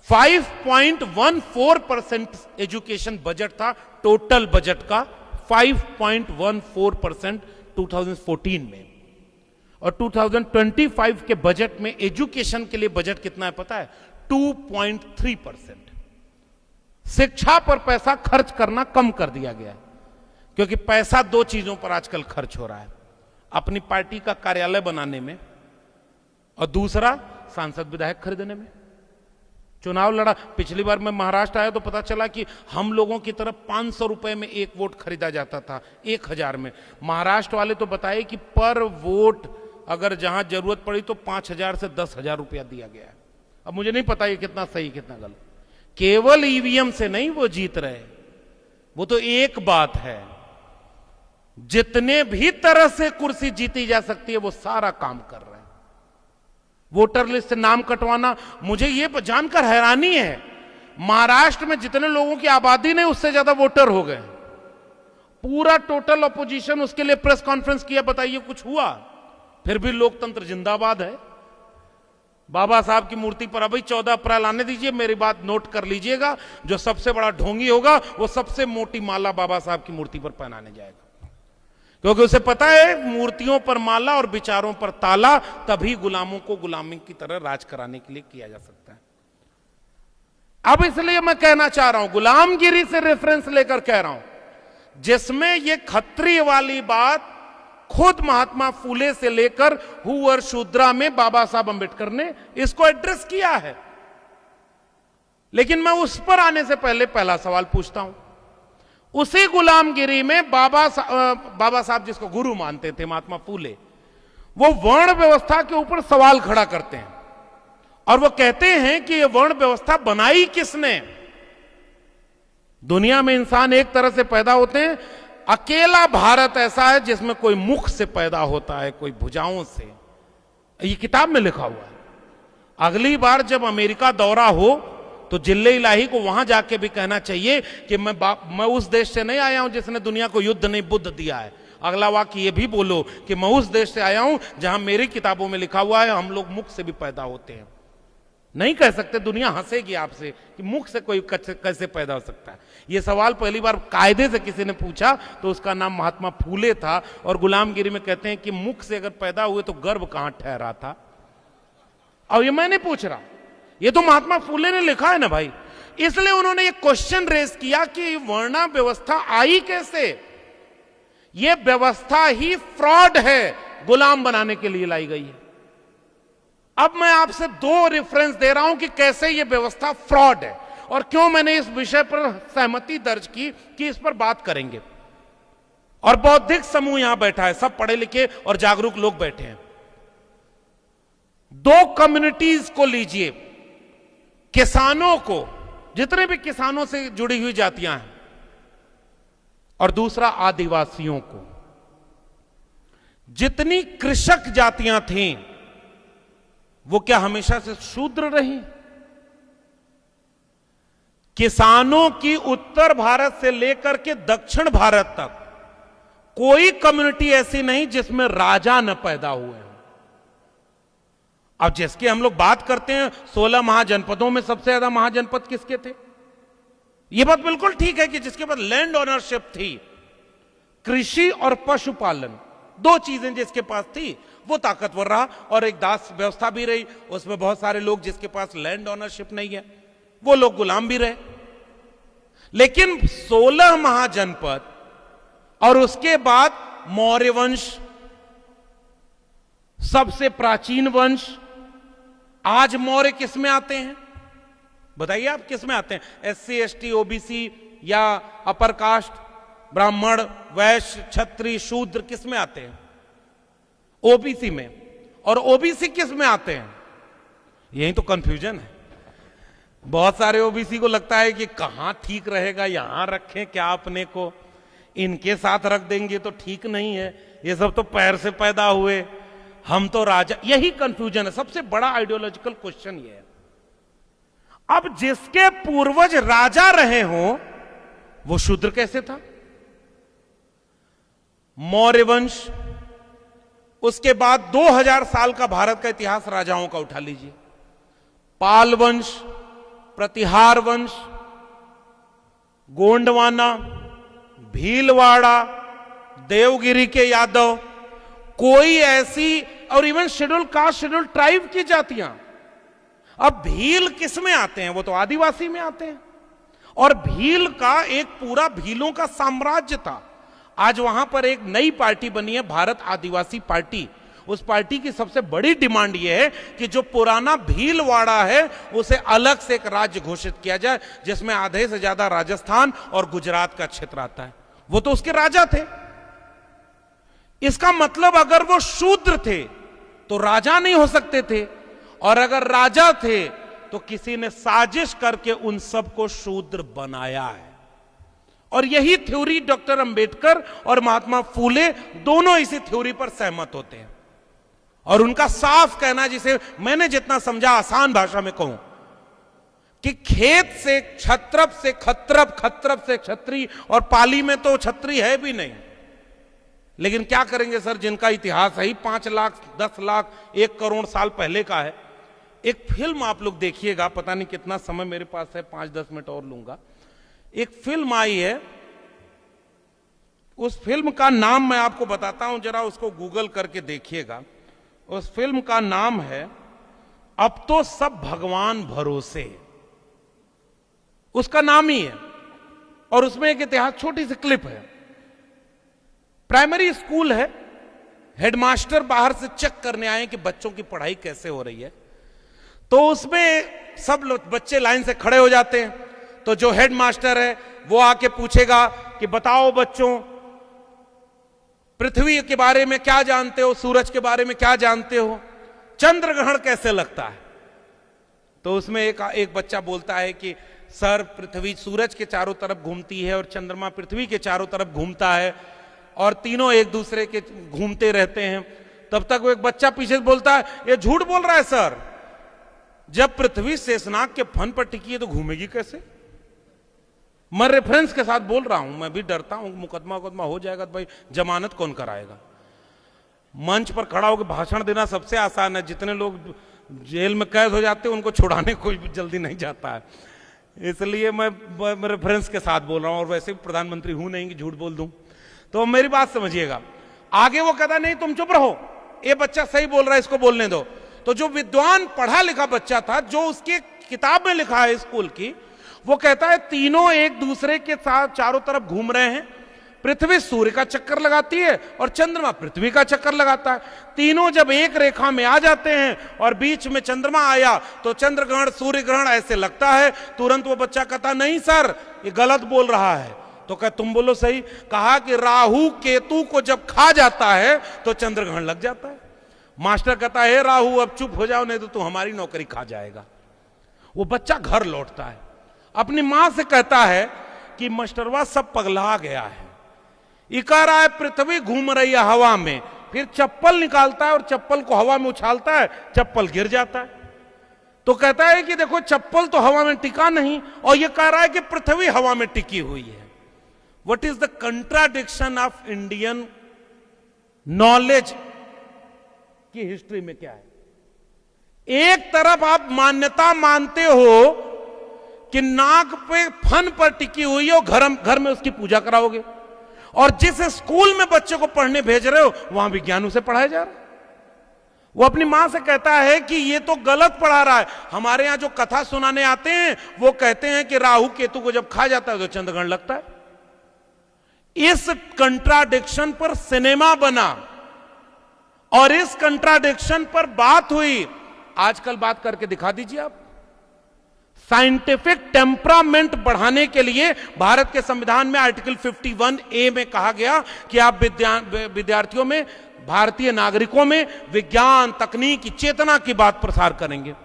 5.14% एजुकेशन बजट था, टोटल बजट का 5.14% 2014 में। और 2025 के बजट में एजुकेशन के लिए बजट कितना है पता है? 2.3%। शिक्षा पर पैसा खर्च करना कम कर दिया गया है, क्योंकि पैसा 2 चीजों पर आजकल खर्च हो रहा है, अपनी पार्टी का कार्यालय बनाने में, और दूसरा सांसद विधायक खरीदने में। चुनाव लड़ा, पिछली बार मैं महाराष्ट्र आया तो पता चला कि हम लोगों की तरफ 500 रुपए में 1 वोट खरीदा जाता था, 1000 में। महाराष्ट्र वाले तो बताए कि पर वोट अगर जहां जरूरत पड़ी तो 5000 से 10,000 रुपया दिया गया है। अब मुझे नहीं पता ये कितना सही कितना गलत। केवल ईवीएम से नहीं वो जीत रहे, वो तो एक बात है, जितने भी तरह से कुर्सी जीती जा सकती है वो सारा काम कर रहे हैं। वोटर लिस्ट से नाम कटवाना, मुझे ये जानकर हैरानी है, महाराष्ट्र में जितने लोगों की आबादी नहीं उससे ज्यादा वोटर हो गए। पूरा टोटल अपोजिशन उसके लिए प्रेस कॉन्फ्रेंस किया, बताइए कुछ हुआ? फिर भी लोकतंत्र जिंदाबाद है। बाबा साहब की मूर्ति पर अभी 14 अप्रैल आने दीजिए, मेरी बात नोट कर लीजिएगा, जो सबसे बड़ा ढोंगी होगा वो सबसे मोटी माला बाबा साहब की मूर्ति पर पहनाने जाएगा, क्योंकि उसे पता है मूर्तियों पर माला और विचारों पर ताला, तभी गुलामों को गुलामी की तरह राज कराने के लिए किया जा सकता है। अब इसलिए मैं कहना चाह रहा हूं, गुलामगिरी से रेफरेंस लेकर कह रहा हूं, जिसमें यह खत्री वाली बात खुद महात्मा फूले से लेकर हुवर शूद्रा में बाबा साहब अंबेडकर ने इसको एड्रेस किया है। लेकिन मैं उस पर आने से पहले पहला सवाल पूछता हूं, उसी गुलामगिरी में बाबा साहब जिसको गुरु मानते थे महात्मा फूले, वो वर्ण व्यवस्था के ऊपर सवाल खड़ा करते हैं और वो कहते हैं कि ये वर्ण व्यवस्था बनाई किसने? दुनिया में इंसान एक तरह से पैदा होते हैं, अकेला भारत ऐसा है जिसमें कोई मुख से पैदा होता है, कोई भुजाओं से। ये किताब में लिखा हुआ है। अगली बार जब अमेरिका दौरा हो तो जिल्ले इलाही को वहां जाके भी कहना चाहिए कि मैं उस देश से नहीं आया हूं जिसने दुनिया को युद्ध नहीं बुद्ध दिया है। अगला वाक्य ये भी बोलो कि मैं उस देश से आया हूं जहां मेरी किताबों में लिखा हुआ है हम लोग मुख से भी पैदा होते हैं। नहीं कह सकते, दुनिया हंसेगी आपसे कि मुख से कोई कैसे पैदा हो सकता है। यह सवाल पहली बार कायदे से किसी ने पूछा तो उसका नाम महात्मा फूले था। और गुलामगिरी में कहते हैं कि मुख से अगर पैदा हुए तो गर्भ कहां ठहरा था। और ये मैं नहीं पूछ रहा, ये तो महात्मा फूले ने लिखा है ना भाई। इसलिए उन्होंने ये क्वेश्चन रेज किया कि वर्णा व्यवस्था आई कैसे? ये व्यवस्था ही फ्रॉड है, गुलाम बनाने के लिए लाई गई है। अब मैं आपसे दो रेफरेंस दे रहा हूं कि कैसे यह व्यवस्था फ्रॉड है और क्यों मैंने इस विषय पर सहमति दर्ज की कि इस पर बात करेंगे। और बौद्धिक समूह यहां बैठा है, सब पढ़े लिखे और जागरूक लोग बैठे हैं। दो कम्युनिटीज को लीजिए, किसानों को, जितने भी किसानों से जुड़ी हुई जातियां हैं, और दूसरा आदिवासियों को। जितनी कृषक जातियां थीं वो क्या हमेशा से शूद्र रही? किसानों की उत्तर भारत से लेकर के दक्षिण भारत तक कोई कम्युनिटी ऐसी नहीं जिसमें राजा न पैदा हुए हैं। अब जिसकी हम लोग बात करते हैं 16 महाजनपदों में सबसे ज्यादा महाजनपद किसके थे? यह बात बिल्कुल ठीक है कि जिसके पास लैंड ओनरशिप थी, कृषि और पशुपालन, दो चीजें जिसके पास थी वो ताकतवर रहा। और एक दास व्यवस्था भी रही, उसमें बहुत सारे लोग जिसके पास लैंड ओनरशिप नहीं है वो लोग गुलाम भी रहे। लेकिन 16 महाजनपद और उसके बाद मौर्य वंश, सबसे प्राचीन वंश। आज मौर्य किस में आते हैं? बताइए आप किस में आते हैं? SC ST OBC या अपर कास्ट, ब्राह्मण, वैश्य, क्षत्रिय, शूद्र किस में आते हैं? OBC में। और OBC किस में आते हैं? यही तो कंफ्यूजन है। बहुत सारे OBC को लगता है कि कहां ठीक रहेगा, यहां रखें क्या अपने को, इनके साथ रख देंगे तो ठीक नहीं है, ये सब तो पैर से पैदा हुए, हम तो राजा। यही कंफ्यूजन है, सबसे बड़ा आइडियोलॉजिकल क्वेश्चन ये है। अब जिसके पूर्वज राजा रहे हो वो शूद्र कैसे था? मौर्य वंश, उसके बाद 2000 साल का भारत का इतिहास राजाओं का उठा लीजिए। पाल वंश, प्रतिहार वंश, गोंडवाना, भीलवाड़ा, देवगिरी के यादव, कोई ऐसी, और even schedule caste, schedule tribe की जातियां। अब भील किस में आते हैं? वो तो आदिवासी में आते हैं। और भील का एक पूरा भीलों का साम्राज्य था। आज वहां पर एक नई पार्टी बनी है, भारत आदिवासी पार्टी। उस पार्टी की सबसे बड़ी डिमांड यह है कि जो पुराना भीलवाड़ा है उसे अलग से एक राज्य घोषित किया जाए, जिसमें आधे से ज्यादा राजस्थान और गुजरात का क्षेत्र आता है। वो तो उसके राजा थे। इसका मतलब अगर वो शूद्र थे तो राजा नहीं हो सकते थे, और अगर राजा थे तो किसी ने साजिश करके उन सबको शूद्र बनाया है। और यही थ्योरी डॉक्टर अंबेडकर और महात्मा फूले दोनों इसी थ्योरी पर सहमत होते हैं। और उनका साफ कहना, जिसे मैंने जितना समझा आसान भाषा में कहूं, कि खेत से क्षत्रप से खत्रप, खत्रप से क्षत्रिय, और पाली में तो क्षत्रिय है भी नहीं। लेकिन क्या करेंगे सर, जिनका इतिहास है ही 5 लाख, 10 लाख, 1 करोड़ साल पहले का है। एक फिल्म आप लोग देखिएगा, पता नहीं कितना समय मेरे पास है, 5-10 मिनट और लूंगा। एक फिल्म आई है, उस फिल्म का नाम मैं आपको बताता हूं, जरा उसको गूगल करके देखिएगा। उस फिल्म का नाम है अब तो सब भगवान भरोसे, उसका नाम ही है। और उसमें एक इतिहास, छोटी सी क्लिप है। प्राइमरी स्कूल है, हेडमास्टर बाहर से चेक करने आए कि बच्चों की पढ़ाई कैसे हो रही है। तो उसमें सब लोग बच्चे लाइन से खड़े हो जाते हैं। तो जो हेडमास्टर है वो आके पूछेगा कि बताओ बच्चों, पृथ्वी के बारे में क्या जानते हो, सूरज के बारे में क्या जानते हो, चंद्र ग्रहण कैसे लगता है। तो उसमें एक बच्चा बोलता है कि सर, पृथ्वी सूरज के चारों तरफ घूमती है और चंद्रमा पृथ्वी के चारों तरफ घूमता है और तीनों एक दूसरे के घूमते रहते हैं। तब तक वो एक बच्चा पीछे से बोलता है, ये झूठ बोल रहा है सर, जब पृथ्वी शेषनाग के फन पर टिकी है तो घूमेगी कैसे। मैं रेफरेंस के साथ बोल रहा हूं, मैं भी डरता हूं मुकदमा हो जाएगा तो भाई जमानत कौन कराएगा। मंच पर खड़ा होकर भाषण देना सबसे आसान है, जितने लोग जेल में कैद हो जाते हैं उनको छुड़ाने कोई जल्दी नहीं जाता है। इसलिए मैं रेफरेंस के साथ बोल रहा हूं, और वैसे भी प्रधानमंत्री हूं नहीं कि झूठ बोल दूं। तो मेरी बात समझिएगा। आगे वो कहता नहीं तुम चुप रहो, ये बच्चा सही बोल रहा है, इसको बोलने दो। तो जो विद्वान पढ़ा लिखा बच्चा था, जो उसकी किताब में लिखा है स्कूल की, वो कहता है तीनों एक दूसरे के साथ चारों तरफ घूम रहे हैं। पृथ्वी सूर्य का चक्कर लगाती है और चंद्रमा पृथ्वी का चक्कर लगाता है। तीनों जब एक रेखा में आ जाते हैं और बीच में चंद्रमा आया तो चंद्र ग्रहण सूर्य ग्रहण ऐसे लगता है। तुरंत वो बच्चा कहता नहीं सर, ये गलत बोल रहा है। तो कह तुम बोलो सही। कहा कि राहु केतु को जब खा जाता है तो चंद्र ग्रहण लग जाता है। मास्टर कहता है राहु अब चुप हो जाओ, नहीं तो तू हमारी नौकरी खा जाएगा। वो बच्चा घर लौटता है, अपनी मां से कहता है कि मास्टरवा सब पगला गया है, ये कह रहा है पृथ्वी घूम रही है हवा में, फिर चप्पल निकालता है और चप्पल को हवा में उछालता है, चप्पल गिर जाता है। तो कहता है कि देखो चप्पल तो हवा में टिका नहीं, और ये कह रहा है कि पृथ्वी हवा में टिकी हुई है। What is the contradiction of Indian knowledge की हिस्ट्री में क्या है। एक तरफ आप मान्यता मानते हो कि नाक पे फन पर टिकी हुई है और घर में उसकी पूजा कराओगे, और जिस स्कूल में बच्चे को पढ़ने भेज रहे हो वहां विज्ञान उसे पढ़ाया जा रहा है। वो अपनी मां से कहता है कि ये तो गलत पढ़ा रहा है। हमारे यहां जो कथा सुनाने आते हैं वो कहते हैं कि राहु केतु को जब खा जाता है तो चंद्रग्रहण लगता है। इस कंट्राडिक्शन पर सिनेमा बना और इस कंट्राडिक्शन पर बात हुई। आजकल बात करके दिखा दीजिए आप। साइंटिफिक टेम्परामेंट बढ़ाने के लिए भारत के संविधान में आर्टिकल 51A में कहा गया कि आप विद्यार्थियों में, भारतीय नागरिकों में विज्ञान तकनीक की चेतना की बात प्रसार करेंगे।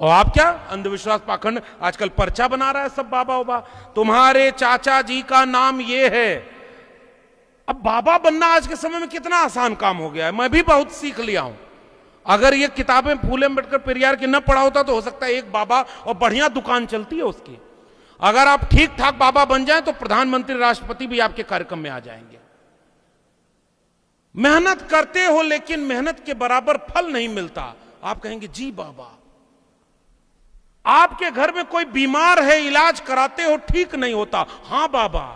और आप क्या अंधविश्वास पाखंड आजकल पर्चा बना रहा है सब बाबा ओबा, तुम्हारे चाचा जी का नाम ये है। अब बाबा बनना आज के समय में कितना आसान काम हो गया है, मैं भी बहुत सीख लिया हूं। अगर ये किताबें फूले अम्बेडकर पेरियार की न पढ़ा होता तो हो सकता है एक बाबा और बढ़िया दुकान चलती है उसकी। अगर आप ठीक ठाक बाबा बन जाएं तो प्रधानमंत्री राष्ट्रपति भी आपके कार्यक्रम में आ जाएंगे। मेहनत करते हो लेकिन मेहनत के बराबर फल नहीं मिलता। आप कहेंगे जी बाबा, आपके घर में कोई बीमार है, इलाज कराते हो ठीक नहीं होता। हां बाबा,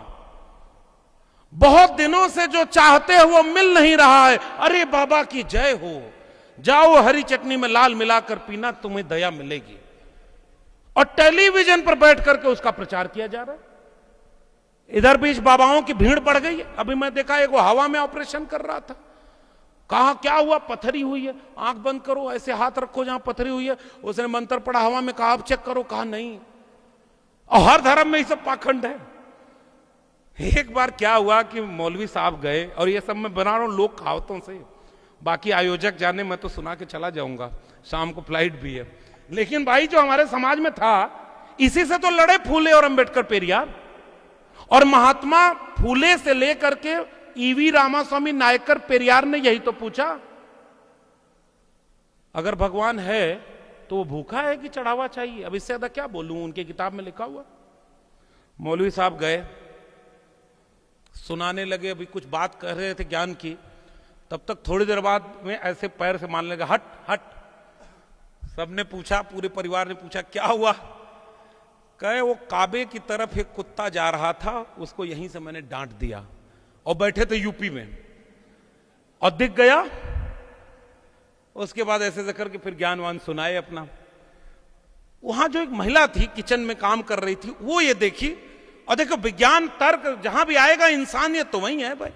बहुत दिनों से जो चाहते हो वो मिल नहीं रहा है। अरे बाबा की जय हो, जाओ हरी चटनी में लाल मिलाकर पीना, तुम्हें दया मिलेगी। और टेलीविजन पर बैठ करके उसका प्रचार किया जा रहा है। इधर बीच बाबाओं की भीड़ बढ़ गई है। अभी मैं देखा एक वो हवा में ऑपरेशन कर रहा था, कहा क्या हुआ, पथरी हुई है, आंख बंद करो, ऐसे हाथ रखो जहां पथरी हुई है। उसने मंत्र पढ़ा हवा में, कहा अब चेक करो, कहा नहीं। और हर धर्म में ये सब पाखंड है। एक बार क्या हुआ कि मौलवी साहब गए, और ये सब मैं बना रहा हूं लोक कहावतों से, बाकी आयोजक जाने, मैं तो सुना के चला जाऊंगा, शाम को फ्लाइट भी है। लेकिन भाई जो हमारे समाज में था, इसी से तो लड़े फूले और अंबेडकर पेरियार। और महात्मा फूले से लेकर के ईवी रामास्वामी नायकर पेरियार ने यही तो पूछा, अगर भगवान है तो वो भूखा है कि चढ़ावा चाहिए। अब इससे ज्यादा क्या बोलूं, उनकी किताब में लिखा हुआ। मौलवी साहब गए, सुनाने लगे, अभी कुछ बात कर रहे थे ज्ञान की। तब तक थोड़ी देर बाद में ऐसे पैर से मान लगा, हट हट। सबने पूछा, पूरे परिवार ने पूछा क्या हुआ। कहे वो काबे की तरफ एक कुत्ता जा रहा था, उसको यहीं से मैंने डांट दिया, और बैठे थे यूपी में, और दिख गया। उसके बाद ऐसे करके फिर ज्ञानवान सुनाए अपना। वहां जो एक महिला थी किचन में काम कर रही थी, वो ये देखी, और देखो विज्ञान तर्क जहां भी आएगा इंसानियत तो वही है भाई।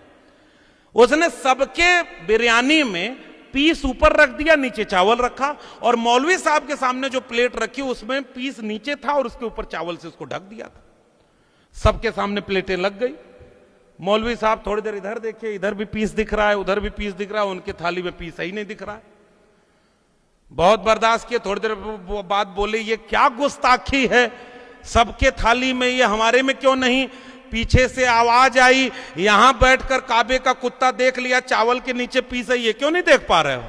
उसने सबके बिरयानी में पीस ऊपर रख दिया, नीचे चावल रखा, और मौलवी साहब के सामने जो प्लेट रखी उसमें पीस नीचे था और उसके ऊपर चावल से उसको ढक दिया था। सबके सामने प्लेटें लग गई। मौलवी साहब थोड़ी देर इधर देखे, इधर भी पीस दिख रहा है, उधर भी पीस दिख रहा है, उनके थाली में पीस ही नहीं दिख रहा है। बहुत बर्दाश्त किए, थोड़ी देर बाद बोले ये क्या गुस्ताखी है, सबके थाली में ये हमारे में क्यों नहीं। पीछे से आवाज आई, यहां बैठकर काबे का कुत्ता देख लिया चावल के नीचे पीस है, ये क्यों नहीं देख पा रहे हो।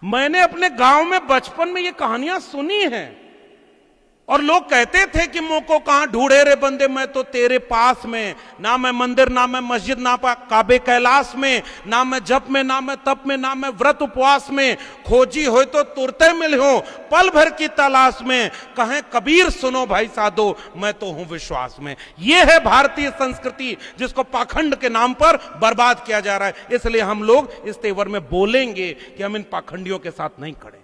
मैंने अपने गांव में बचपन में ये कहानियां सुनी हैं, और लोग कहते थे कि मुंह को कहां ढूंढे रे बंदे, मैं तो तेरे पास में, ना मैं मंदिर, ना मैं मस्जिद, ना काबे कैलाश में, ना मैं जप में, ना मैं तप में, ना मैं व्रत उपवास में, खोजी हो तो तुरते मिल हो पल भर की तलाश में, कहें कबीर सुनो भाई साधो, मैं तो हूं विश्वास में। यह है भारतीय संस्कृति जिसको पाखंड के नाम पर बर्बाद किया जा रहा है। इसलिए हम लोग इस तेवर में बोलेंगे कि हम इन पाखंडियों के साथ नहीं खड़े,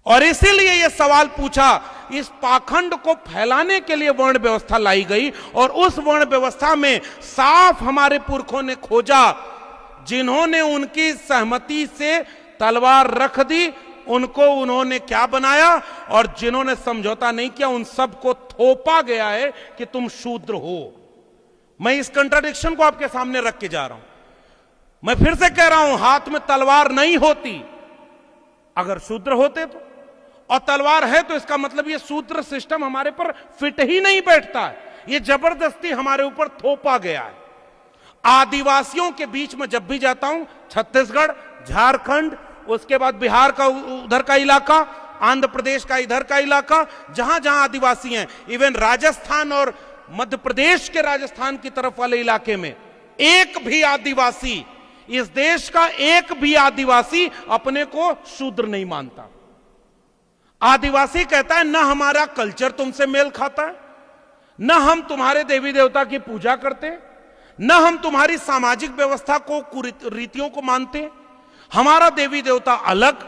और इसीलिए यह सवाल पूछा। इस पाखंड को फैलाने के लिए वर्ण व्यवस्था लाई गई, और उस वर्ण व्यवस्था में साफ हमारे पुरखों ने खोजा, जिन्होंने उनकी सहमति से तलवार रख दी उनको उन्होंने क्या बनाया, और जिन्होंने समझौता नहीं किया उन सबको थोपा गया है कि तुम शूद्र हो। मैं इस कंट्राडिक्शन को आपके सामने रख के जा रहा हूं। मैं फिर से कह रहा हूं, हाथ में तलवार नहीं होती अगर शूद्र होते तो, और तलवार है तो इसका मतलब ये शूद्र सिस्टम हमारे पर फिट ही नहीं बैठता है, ये जबरदस्ती हमारे ऊपर थोपा गया है। आदिवासियों के बीच में जब भी जाता हूं, छत्तीसगढ़, झारखंड, उसके बाद बिहार का उधर का इलाका, आंध्र प्रदेश का इधर का इलाका, जहां जहां आदिवासी हैं, इवन राजस्थान और मध्य प्रदेश के राजस्थान की तरफ वाले इलाके में, एक भी आदिवासी, इस देश का एक भी आदिवासी अपने को शूद्र नहीं मानता। आदिवासी कहता है ना हमारा कल्चर तुमसे मेल खाता है, ना हम तुम्हारे देवी देवता की पूजा करते, ना हम तुम्हारी सामाजिक व्यवस्था को, रीतियों को मानते, हमारा देवी देवता अलग,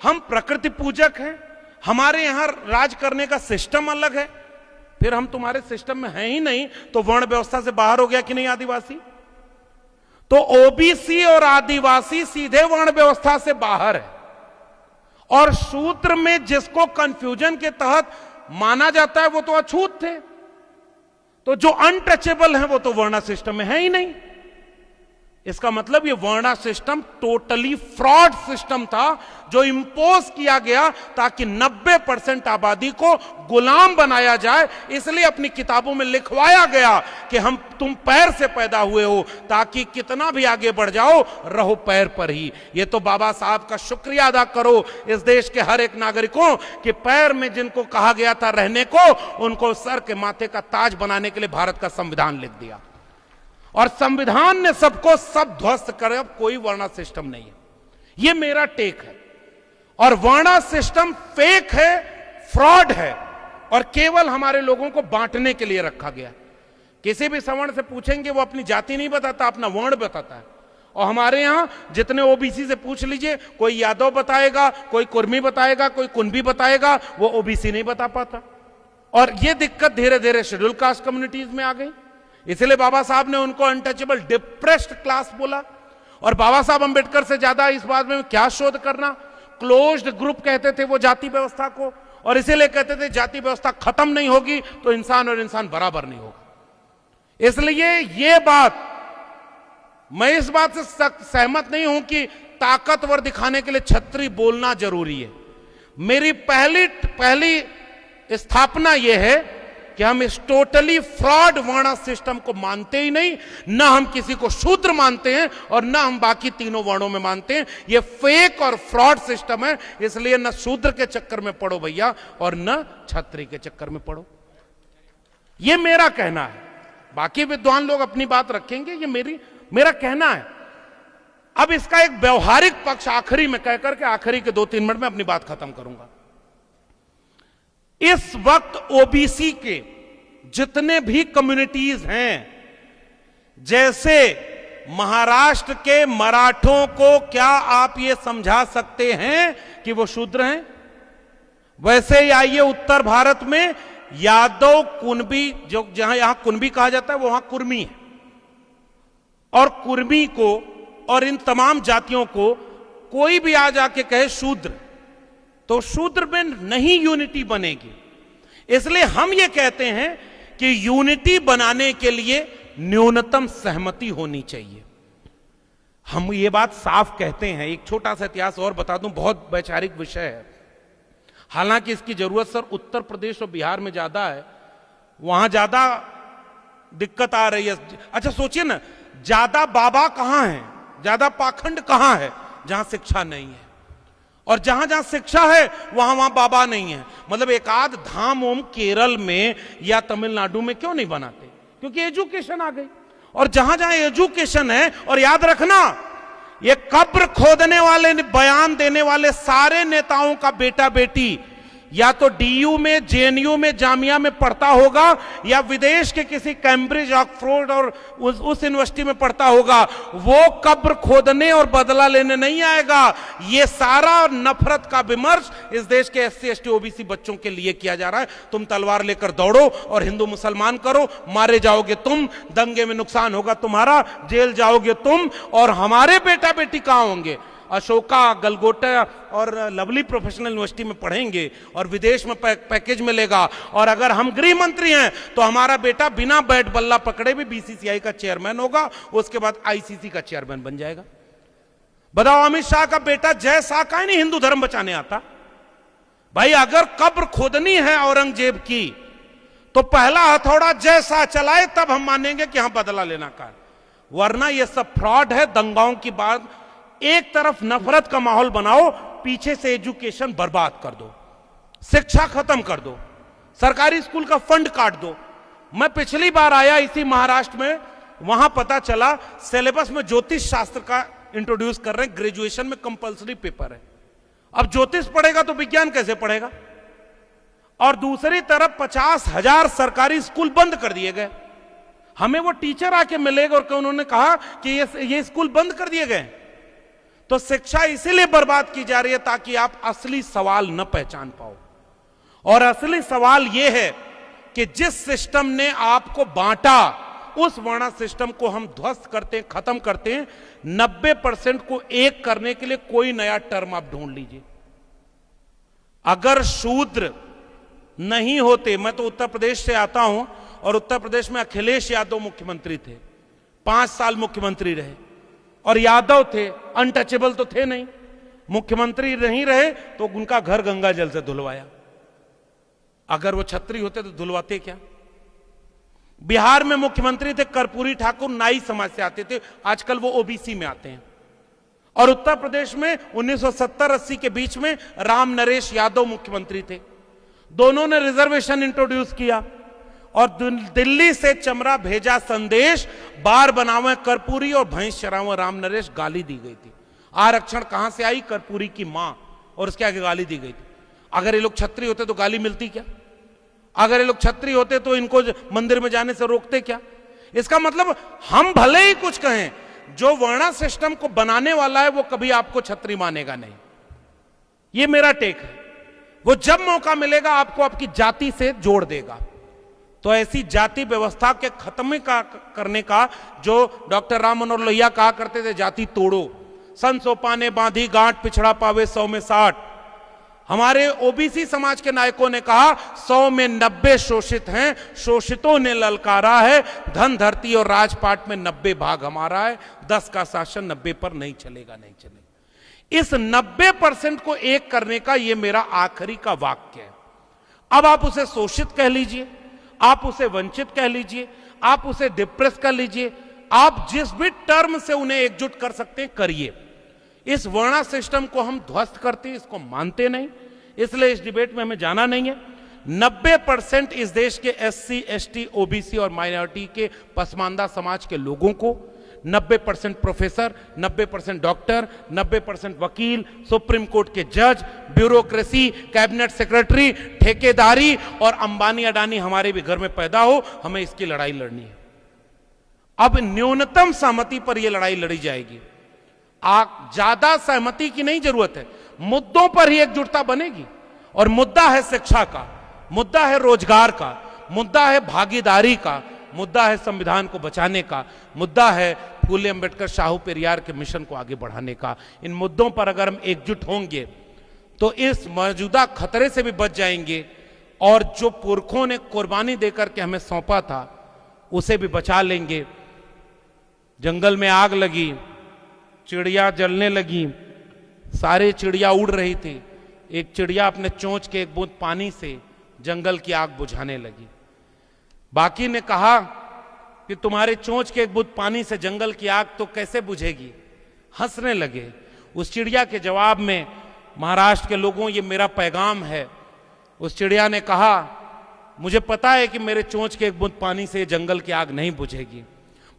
हम प्रकृति पूजक हैं, हमारे यहां राज करने का सिस्टम अलग है। फिर हम तुम्हारे सिस्टम में हैं ही नहीं, तो वर्ण व्यवस्था से बाहर हो गया कि नहीं आदिवासी। तो ओबीसी और आदिवासी सीधे वर्ण व्यवस्था से बाहर है, और शूद्र में जिसको कंफ्यूजन के तहत माना जाता है वो तो अछूत थे, तो जो अनटचेबल है वो तो वर्णा सिस्टम में है ही नहीं। इसका मतलब ये वर्णा सिस्टम टोटली फ्रॉड सिस्टम था, जो इंपोज किया गया ताकि 90% आबादी को गुलाम बनाया जाए। इसलिए अपनी किताबों में लिखवाया गया कि तुम पैर से पैदा हुए हो, ताकि कितना भी आगे बढ़ जाओ रहो पैर पर ही। ये तो बाबा साहब का शुक्रिया अदा करो इस देश के हर एक नागरिकों कि पैर में जिनको कहा गया था रहने को, उनको सर के माथे का ताज बनाने के लिए भारत का संविधान लिख दिया, और संविधान ने सबको सब ध्वस्त करे। अब कोई वर्णा सिस्टम नहीं है, ये मेरा टेक है। और वर्णा सिस्टम फेक है, फ्रॉड है, और केवल हमारे लोगों को बांटने के लिए रखा गया। किसी भी सवर्ण से पूछेंगे वो अपनी जाति नहीं बताता, अपना वर्ण बताता है। और हमारे यहां जितने ओबीसी से पूछ लीजिए, कोई यादव बताएगा, कोई कुर्मी बताएगा, कोई कुंभी बताएगा, वो ओबीसी नहीं बता पाता। और ये दिक्कत धीरे धीरे शेड्यूल कास्ट कम्युनिटीज में आ गई। इसलिए बाबा साहब ने उनको अनटचेबल डिप्रेस्ड क्लास बोला। और बाबा साहब अंबेडकर से ज्यादा इस बात में क्या शोध करना, क्लोज्ड ग्रुप कहते थे वो जाति व्यवस्था को, और इसीलिए कहते थे जाति व्यवस्था खत्म नहीं होगी तो इंसान और इंसान बराबर नहीं होगा। इसलिए ये बात, मैं इस बात से सहमत नहीं हूं कि ताकतवर दिखाने के लिए छत्री बोलना जरूरी है। मेरी पहली स्थापना यह है कि हम इस टोटली फ्रॉड वर्ण सिस्टम को मानते ही नहीं, ना हम किसी को शूद्र मानते हैं और ना हम बाकी तीनों वर्णों में मानते हैं। यह फेक और फ्रॉड सिस्टम है, इसलिए न शूद्र के चक्कर में पड़ो भैया, और न छत्री के चक्कर में पड़ो। यह मेरा कहना है, बाकी विद्वान लोग अपनी बात रखेंगे, ये मेरा कहना है। अब इसका एक व्यवहारिक पक्ष आखिरी में कहकर के आखिरी के 2-3 मिनट में अपनी बात खत्म करूंगा। इस वक्त ओबीसी के जितने भी कम्युनिटीज हैं, जैसे महाराष्ट्र के मराठों को क्या आप ये समझा सकते हैं कि वो शूद्र हैं? वैसे ही आइए उत्तर भारत में यादव कुनबी, जो जहां यहां कुनबी कहा जाता है वो वहां कुर्मी है। और कुर्मी को और इन तमाम जातियों को कोई भी आ जाके कहे शूद्र, तो शूद्र में नहीं यूनिटी बनेगी। इसलिए हम ये कहते हैं कि यूनिटी बनाने के लिए न्यूनतम सहमति होनी चाहिए। हम ये बात साफ कहते हैं। एक छोटा सा इतिहास और बता दूं, बहुत वैचारिक विषय है, हालांकि इसकी जरूरत सर उत्तर प्रदेश और बिहार में ज्यादा है, वहां ज्यादा दिक्कत आ रही है। अच्छा सोचिए ना, ज्यादा बाबा कहां है, ज्यादा पाखंड कहां है? जहां शिक्षा नहीं है। और जहां जहां शिक्षा है वहां वहां बाबा नहीं है। मतलब एक आध धाम ओम केरल में या तमिलनाडु में क्यों नहीं बनाते? क्योंकि एजुकेशन आ गई। और जहां जहां एजुकेशन है, और याद रखना, ये कब्र खोदने वाले, बयान देने वाले सारे नेताओं का बेटा बेटी या तो डीयू में, जेएनयू में, जामिया में पढ़ता होगा, या विदेश के किसी कैम्ब्रिज, ऑक्सफोर्ड और उस यूनिवर्सिटी में पढ़ता होगा। वो कब्र खोदने और बदला लेने नहीं आएगा। ये सारा नफरत का विमर्श इस देश के एससी, एसटी, ओबीसी बच्चों के लिए किया जा रहा है। तुम तलवार लेकर दौड़ो और हिंदू मुसलमान करो, मारे जाओगे तुम, दंगे में नुकसान होगा तुम्हारा, जेल जाओगे तुम, और हमारे बेटा बेटी कहां होंगे? अशोका, गलगोटा और लवली प्रोफेशनल यूनिवर्सिटी में पढ़ेंगे और विदेश में पैकेज मिलेगा। और अगर हम गृह मंत्री हैं तो हमारा बेटा बिना बैट बल्ला पकड़े भी बीसीसीआई का चेयरमैन होगा, उसके बाद आईसीसी का चेयरमैन बन जाएगा। बताओ, अमित शाह का बेटा जय शाह का ही नहीं हिंदू धर्म बचाने आता? भाई अगर कब्र खोदनी है औरंगजेब की तो पहला हथौड़ा जय शाह चलाए, तब हम मानेंगे कि हां बदला लेना का, वरना यह सब फ्रॉड है, दंगाओं की बात। एक तरफ नफरत का माहौल बनाओ, पीछे से एजुकेशन बर्बाद कर दो, शिक्षा खत्म कर दो, सरकारी स्कूल का फंड काट दो। मैं पिछली बार आया इसी महाराष्ट्र में, वहां पता चला सिलेबस में ज्योतिष शास्त्र का इंट्रोड्यूस कर रहे हैं, ग्रेजुएशन में कंपलसरी पेपर है। अब ज्योतिष पढ़ेगा तो विज्ञान कैसे पढ़ेगा? और दूसरी तरफ 50,000 सरकारी स्कूल बंद कर दिए गए। हमें वो टीचर आके मिलेगा और उन्होंने कहा कि ये स्कूल बंद कर दिए गए। तो शिक्षा इसीलिए बर्बाद की जा रही है ताकि आप असली सवाल न पहचान पाओ। और असली सवाल यह है कि जिस सिस्टम ने आपको बांटा, उस वर्णा सिस्टम को हम ध्वस्त करते हैं, खत्म करते हैं। 90% को एक करने के लिए कोई नया टर्म आप ढूंढ लीजिए। अगर शूद्र नहीं होते, मैं तो उत्तर प्रदेश से आता हूं और उत्तर प्रदेश में अखिलेश यादव मुख्यमंत्री थे, 5 साल मुख्यमंत्री रहे, और यादव थे, अनटचेबल तो थे नहीं, मुख्यमंत्री नहीं रहे तो उनका घर गंगा जल से धुलवाया। अगर वो छत्री होते तो धुलवाते क्या? बिहार में मुख्यमंत्री थे कर्पूरी ठाकुर, नाई समाज से आते थे, आजकल वो ओबीसी में आते हैं। और उत्तर प्रदेश में 1970-80 के बीच में राम नरेश यादव मुख्यमंत्री थे, दोनों ने रिजर्वेशन इंट्रोड्यूस किया। और दिल्ली से चमरा भेजा संदेश, बार बनावे कर्पूरी और भैंस चरावे राम नरेश, गाली दी गई थी। आरक्षण कहां से आई? कर्पूरी की मां, और उसके आगे गाली दी गई थी। अगर ये लोग छत्री होते तो गाली मिलती क्या? अगर ये लोग छत्री होते तो इनको मंदिर में जाने से रोकते क्या? इसका मतलब हम भले ही कुछ कहें, जो वर्णा सिस्टम को बनाने वाला है वो कभी आपको छत्री मानेगा नहीं। ये मेरा टेक है। वो जब मौका मिलेगा आपको आपकी जाति से जोड़ देगा। तो ऐसी जाति व्यवस्था के खत्म करने का जो डॉक्टर राम मनोहर लोहिया कहा करते थे, जाति तोड़ो, सन सोपाने बांधी गांठ, पिछड़ा पावे 100 में 60। हमारे ओबीसी समाज के नायकों ने कहा 100 में 90 शोषित हैं, शोषितों ने ललकारा है, धन धरती और राजपाट में 90 भाग हमारा है, 10 का शासन 90 पर नहीं चलेगा, नहीं चलेगा। इस 90% को एक करने का यह मेरा आखिरी का वाक्य है। अब आप उसे शोषित कह लीजिए, आप उसे वंचित कह लीजिए, आप उसे डिप्रेस कर लीजिए, आप जिस भी टर्म से उन्हें एकजुट कर सकते हैं करिए। इस वर्णा सिस्टम को हम ध्वस्त करते हैं, इसको मानते नहीं, इसलिए इस डिबेट में हमें जाना नहीं है। 90% इस देश के एससी, एसटी, ओबीसी और माइनॉरिटी के पसमानदा समाज के लोगों को, 90% प्रोफेसर, 90% डॉक्टर, 90% वकील, सुप्रीम कोर्ट के जज, ब्यूरोक्रेसी, कैबिनेट सेक्रेटरी, ठेकेदारी और अंबानी अडानी हमारे भी घर में पैदा हो, हमें इसकी लड़ाई लड़नी है। अब न्यूनतम सहमति पर यह लड़ाई लड़ी जाएगी। ज्यादा सहमति की नहीं जरूरत है, मुद्दों पर ही एकजुटता बनेगी। और मुद्दा है शिक्षा का, मुद्दा है रोजगार का, मुद्दा है भागीदारी का, मुद्दा है संविधान को बचाने का, मुद्दा है फूले अंबेडकर शाहू पेरियार के मिशन को आगे बढ़ाने का। इन मुद्दों पर अगर हम एकजुट होंगे तो इस मौजूदा खतरे से भी बच जाएंगे और जो पुरखों ने कुर्बानी देकर के हमें सौंपा था उसे भी बचा लेंगे। जंगल में आग लगी, चिड़िया जलने लगी, सारे चिड़िया उड़ रही थी, एक चिड़िया अपने चोंच के एक बूंद पानी से जंगल की आग बुझाने लगी। बाकी ने कहा कि तुम्हारे चोंच के एक बूंद पानी से जंगल की आग तो कैसे बुझेगी, हंसने लगे। उस चिड़िया के जवाब में, महाराष्ट्र के लोगों ये मेरा पैगाम है, उस चिड़िया ने कहा मुझे पता है कि मेरे चोंच के एक बूंद पानी से जंगल की आग नहीं बुझेगी,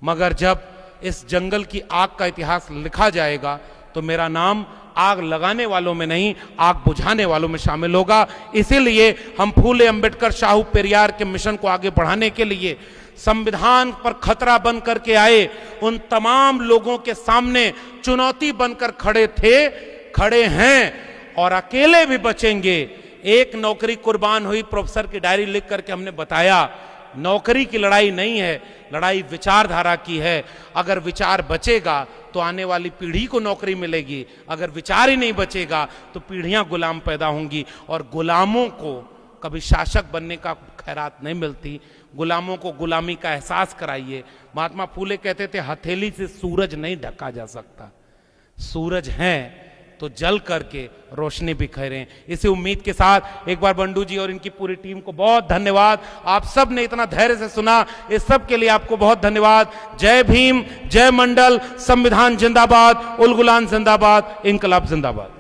मगर जब इस जंगल की आग का इतिहास लिखा जाएगा तो मेरा नाम आग लगाने वालों में नहीं, आग बुझाने वालों में शामिल होगा। इसीलिए हम फूले अंबेडकर शाहू पेरियार के मिशन को आगे बढ़ाने के लिए संविधान पर खतरा बन करके आए उन तमाम लोगों के सामने चुनौती बनकर खड़े थे, खड़े हैं और अकेले भी बचेंगे। एक नौकरी कुर्बान हुई, प्रोफेसर की डायरी लिख करके हमने बताया, नौकरी की लड़ाई नहीं है, लड़ाई विचारधारा की है। अगर विचार बचेगा तो आने वाली पीढ़ी को नौकरी मिलेगी, अगर विचार ही नहीं बचेगा तो पीढ़ियां गुलाम पैदा होंगी और गुलामों को कभी शासक बनने का खैरात नहीं मिलती। गुलामों को गुलामी का एहसास कराइए। महात्मा फूले कहते थे हथेली से सूरज नहीं ढका जा सकता, सूरज है तो जल करके रोशनी बिखेरें। इसी उम्मीद के साथ एक बार बंडू जी और इनकी पूरी टीम को बहुत धन्यवाद। आप सब ने इतना धैर्य से सुना, इस सब के लिए आपको बहुत धन्यवाद। जय भीम, जय मंडल, संविधान जिंदाबाद, उल गुलाम जिंदाबाद, इनकलाब जिंदाबाद।